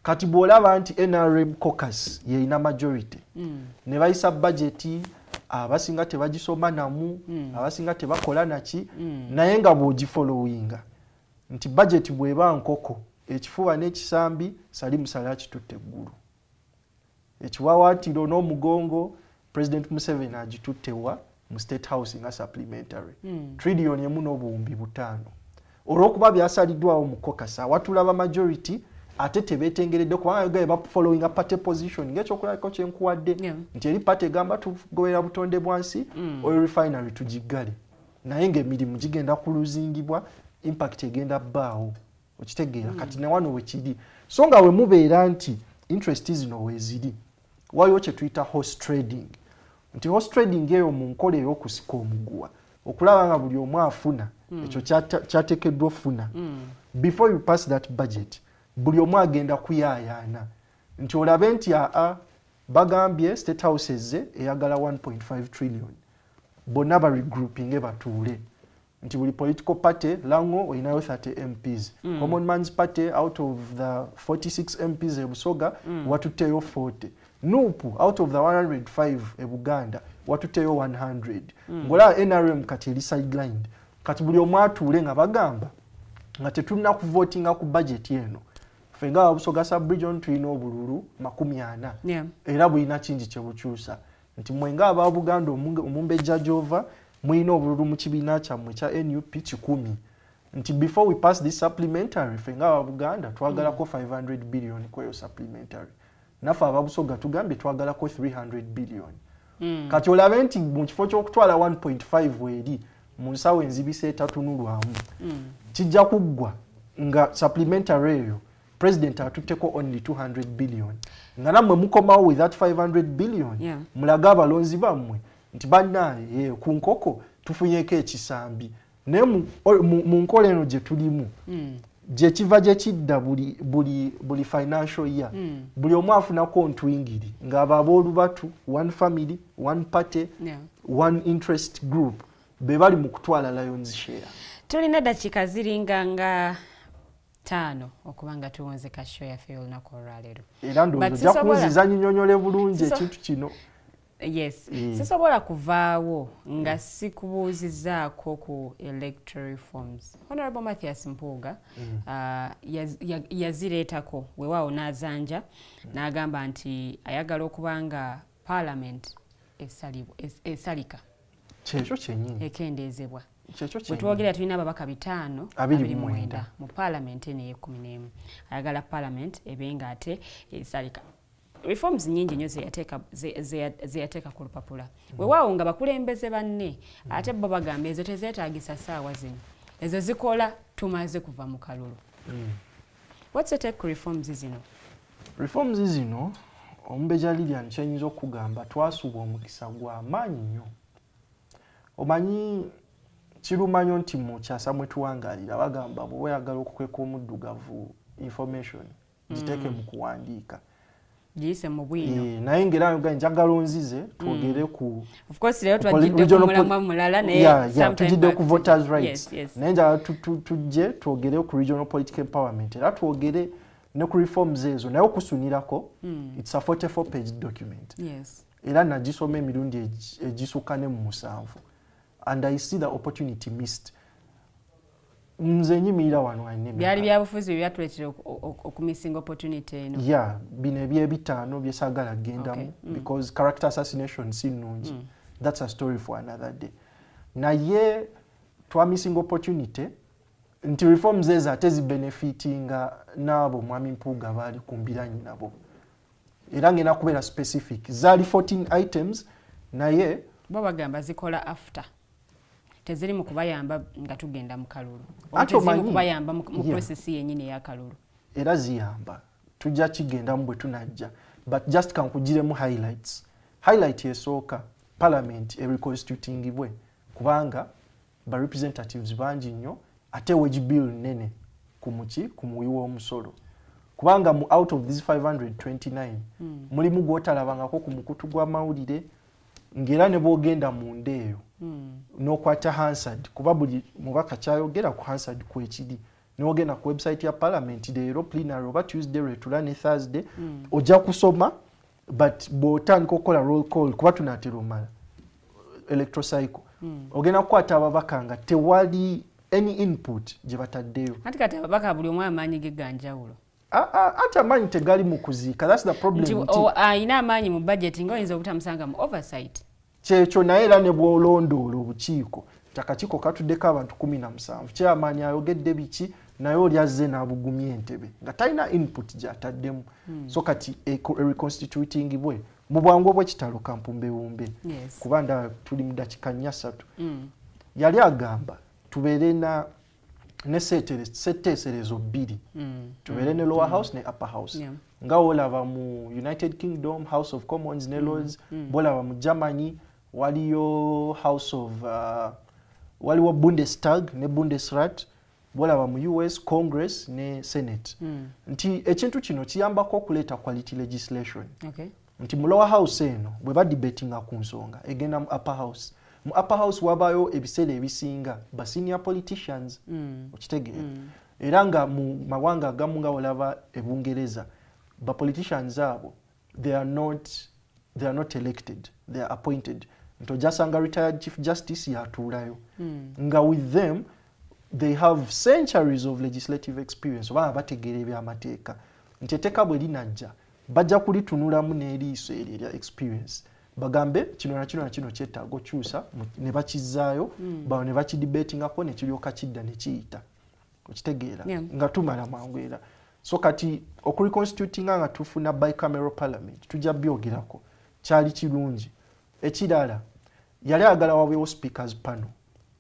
kati bwolaba nti NRM caucus yeina majority ne bayisa budget abasinga tebagisoma namu abasinga tebakola naki naye nga bwogifollowinga nti budget bweba nkoko ekifuba n'ekisambi sali musala kitutte eggulu ekiwawaatiro n'omugongo President Museveni agituttewa mu State House nga supplementary trillion emu n'obuwumbi 5 olw'okuba byasaliddwawo mu caucus awatulaba majority ate tebetengeredde kubanga gaye following a party position ng'ekyokulabako kyenkuwadde nti eri party egamba tugobera butonde bwansi oil refinery tugigale naye ng'emirimu gigenda kuluzingibwa impact egenda bbaawo okitegeera kati ne wano wekiri so nga we mubeera nti interest zino weziri waliwo kye tuyita horse trading nti horse trading eyo mu nkola ey'okusika omuguwa okulaba nga buli omu afuna ekyo kyateekeddwa ofuna before you pass that budget buli omu agenda kuyaayana nti olabe nti bagambye State House ezze eyagala 1.5 trillion bonna baregroupinge batuule nti buli political party lango oyinayo 30 MPs Common Man's Party out of the 46 MPs ebusoga watutteyo 40 Nupu out of the 105 ebuganda watutteyo 100 ngola NRM kati eri sidelined kati buli omu atuule nga bagamba nga tetulina kuvotinga ku budget eno fenga abusoga sub-region tulina obululu 40 era bulina kingi kye bukyusa nti mwenga aba Buganda omumbejja Jova mulina obululu mu kibiina kyammwe kya NUP 10 nti before we pass this supplementary fenga aba Buganda twagalako 500 billion kweyo supplementary nafa ababusoga tugambye twagalako 300 billion kati olabe nti mu kifo ky'okutwala 1.5 weri mu nsawo enzibise 3 kijja kuggwa nga supplementary eyo president atutteko only 200 billion nga nammwe mukomawo with that 500 billion mulaga abalonzi bammwe nti bannaye ku nkoko tufunyeko ekisambi naye mu nkola eno gye tulimu gye kiva gye kidda buli financial year buli omu afunako ntwingiri ng'abo ab'olubatu one family one party one interest group be bali mu kutwala Lions share. Tulina dakiika ziringa nga 5 okubanga tuwonze ka show yaffe olunaku olwaleero era ndowooza ojja kunziza nnyonnyole bulungi ekintu kino. Yes. Sisobola kuvaawo nga sikubuuzizaako ku electoral reforms. Honorable Mathias Mpuuga yazireetako weewaawo n'azanja n'agamba nti ayagala okubanga parliament esalika kyekyo kyennyini ekendeezebwa bwe twogera tulina ababaka 529 mu parliament eno ey'e11 ayagala parliament ebe nga ate esalika reforms nyingi nnyo zeyateeka ku lupapula weewaawo nga bakulembeze banne ate bo bagamba ezo tezeetaagisa ssaawa zino ezo zikola tumaze kuva mu kalulu. What's your take ku reforms zino? Reforms zino omubeja Lilian kyenyinza okugamba twasuba omukisa gwa maanyi nnyo. Omanyi kirumanyo nti mu kyasa mwe tuwangalira bagamba bwe oyagala okukweka omuddugavu information giteeke mu kuwandiika jise mu bwino naye ngera njagala onzize twogere ku of course leo twajidde ku mulamwa mulala naye sometimes ku voters rights naye njagala tujje twogere ku regional political empowerment era twogere ne ku reforms ezo naye okusunirako it's a 44 page document yes era nagisoma emirundi egisukka ne mu 7 and I see the opportunity missed. Nze nyimirira wano aneme. Byali byabufuzi byatuletera okumissing opportunity eno. Yeah, bino ebyebitaano byesagala gendamu because character assassination si nnungi. That's a story for another day. Naye twa missing opportunity nti reforms ezo ate zibenefitinga n'abo Mwami Mpuuga baali kumbiranyi nabo. Era ngena kubeera specific. Zaali 14 items naye bo bagamba zikola after. Teziri mu kubayamba nga tugenda mu kalulu. Teziri mu kubayamba mu process yennyini ya kalulu. Era ziyamba. Tujja kigenda mu bwe tunajja. But just kankugiremu highlights. Highlight esooka parliament reconstitutingibwe kubanga ba representatives bangi nnyo ate wage bill nene ku muwi w'omusolo. Kubanga mu out of these 529 mulimu gwotalabangako ku mukutu gw'amawulire ngera ne boogenda mu ndeeyo n'okwata Hansard kuba buli mubaka kyayogera ku Hansard kwekiri n'ogenda ku website ya parliament leero plenary oba Tuesday retula ne Thursday ojja kusoma but bw'otandika okukola roll call kuba tunaatera omala electoral cycle ogenda kukwata ababaka nga tewali any input gye bataddeyo. Ati kati ababaka buli omu amaanyi ge ganjawulo. Ati amaanyi tegali mu kuziika. That's the problem. Ayina amaanyi mu budget ng'oyinza obutamusanga mu oversight. Kyekyo naye era ne bw'olondoola obukiiko akakiiko katuddeko abantu 17 kyamaanyi ayogedde biki naye oli azze n'abugumya entebe nga talina input gy'ataddemu. So kati reconstituting bwe mu bwangu obw'ekitalo kampumbewumbe kuba nda tuli mu dakika 3 yali agamba tubeere ne setteeserezo bbiri tubeere ne lower house ne upper house nga olaba mu United Kingdom House of Commons ne Lords bolaba mu Germany waliyo House of waliwo Bundestag ne Bundesrat bolaba mu US Congress ne Senate nti ekintu kino kiyambako okuleeta quality legislation. Nti mu lower house eno bwe ba debatinga ku nsonga egenda mu upper house. Mu upper house wabayo ebiseera ebisinga ba senior politicians okitegeera era nga mu mawanga agamu nga olaba ebungereza ba politicians abo they are not elected, they are appointed. Ntojasanga retired chief justice yatuulayo nga with them they have centuries of legislative experience oba bategeera ebyamateeka nti etteeka bwe linajja bajja kulitunulamu n'eriiso erya experience bagambe kino na kino na kino kyetaaga okyusa ne bakizaayo bawo ne bakidebatingako ne kiryoka kidda ne kiyita okitegeera nga tumala mangu era. So kati okureconstitutinga nga tufuna bicameral parliament tujja byogerako kyali kirungi. Ekirala yali agala wabeewo speakers panel.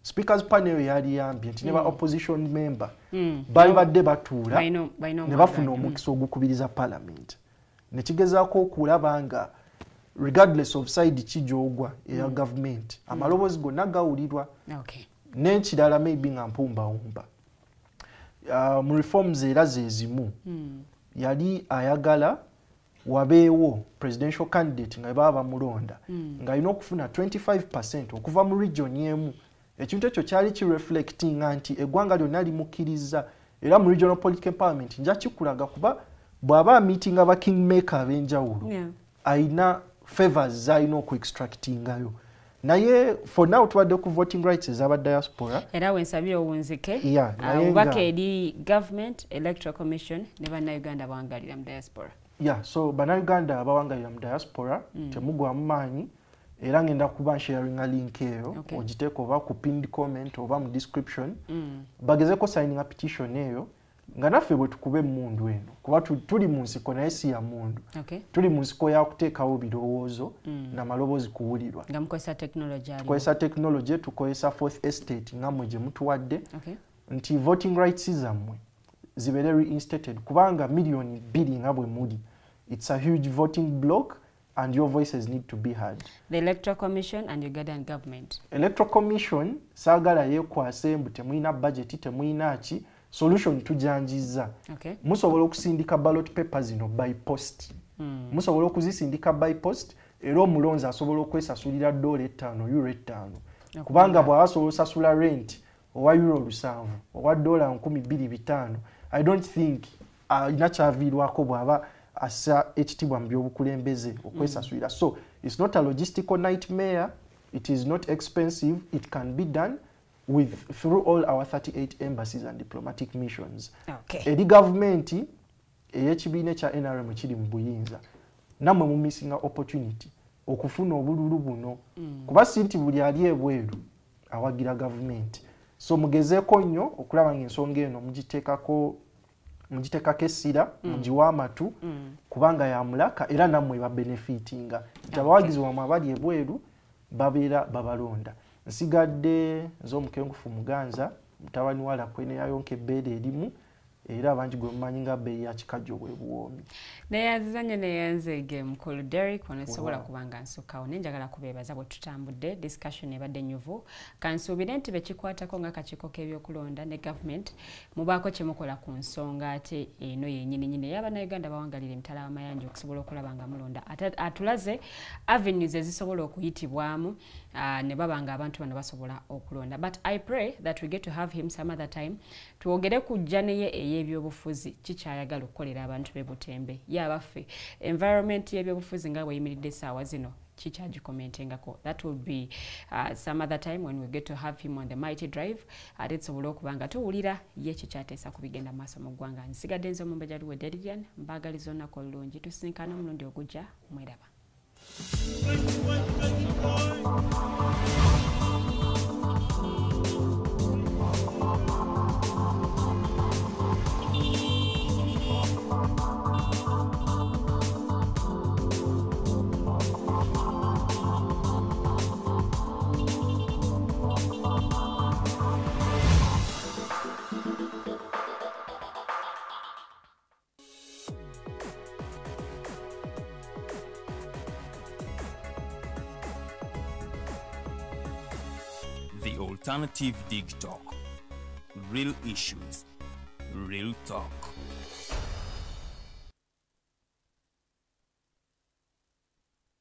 Speakers panel yali yambye nti ne ba opposition member bali badde batuula ne bafuna omukisa ogukubiriza parliament ne kigezaako okulaba nga regardless of side kijogwa eya government amaloboozi gonna gawulirwa. N'ekirala maybe nga mpumbawumba mu reforms era zezimu yali ayagala wabeewo presidential candidate nga baba bamulonda nga alina okufuna 25% okuva mu region yemu. Ekintu ekyo kyali kireflecting nti eggwanga lyonna limukkiriza era mu regional political parliament nja kikulaga kuba bw'aba meeting aba kingmaker ab'enjawulo ayina favors zalina oku-extractingayo. Naye for now tuwadde ku voting rights ez'aba diaspora era wensabire owunzike obubaka eri government electoral commission ne bannayuganda bawangalira mu diaspora. So bannayuganda abawangalira mu diaspora temugwamu maanyi era ngenda kuba sharinga link eyo ogiteeka oba ku pinned comment oba mu description bagezeko signing a petition eyo nga naffe bwe tukube emmundu eno kuba tuli mu nsiko naye si ya mundu tuli mu nsiko ya kuteekawo birowoozo n'amaloboozi kuwulirwa nga mukozesa technology tukozesa technology tukozesa fourth estate nga mmwe gye mutuwadde nti voting rights zammwe zibeere reinstated kubanga million 2 nga bwe muli. It's a huge voting block and your voices need to be heard. The Electoral Commission and Ugandan government. Electoral Commission saagala yeekwase mbu temulina budget temulina ki solution tujanjiza. Musobola okusindika ballot papers zino by post. Musobola okuzisindika by post era omulonzi asobola okwesasulira $5 euro 5 kubanga bw'asobola osasula rent owa euro 7 owa $2,250 I don't think alina kyaviirwako bw'aba asa ekitibwa mu byobukulembeze okwesasulira. So it's not a logistical nightmare, It is not expensive. It can be done through all our 38 embassies and diplomatic missions. Okay. Eri government eyekibiina kya NRM kiri mu buyinza namwe mu missing opportunity okufuna obululu buno kuba si nti buli ali ebweru awagira government. So mugezeeko nnyo okulaba ng'ensonga eno mugiteekako essira mugiwa amatu kubanga ya mulaka era nammwe babenefitinga nti abawagizi wamwe abali ebweru babeera babalonda. Nsigadde z'omukengufu Muganza mutabani wa Lakwene yayonka ebbeere erimu era abangi gwe mumanyi nga bbeeyi ya kikajjo bwe buwoomi. Neyanzizanye neyanzege mukulu Derek wanasobola kubanga nsukkawo nenjagala kubeebaza bwe tutambudde discussion ebadde nyuvu kansuubire nti bekikwatako nga kakiiko k'ebyokulonda ne government mubaako kye mukola ku nsonga ate eno yennyini y'Abannayuganda bawangalira emitala w'amayanja okusobola okulaba nga mulonda atulaze avenues ezisobola okuyitibwamu ne baba nga abantu bano basobola okulonda. But I pray that we get to have him some other time twogere kujja neye ey'ebyobufuzi kikyayagala okukolera abantu b'e Butembe yabaffe environment y'ebyobufuzi nga bweyimiridde essaawa zino kikyagikomentengako. That will be some other time when we get to have him on the Mighty Drive ate tusobole okuba nga tuwulira ye kikyateesa ku bigenda mu maaso mu ggwanga. Nsigadde nze omumbe gyaliwo Dedidian mbaagaliza olunaku olulungi tusisinkana omulundi ogujja mweraba. The Alternative Dig Talk. Real issues, real talk.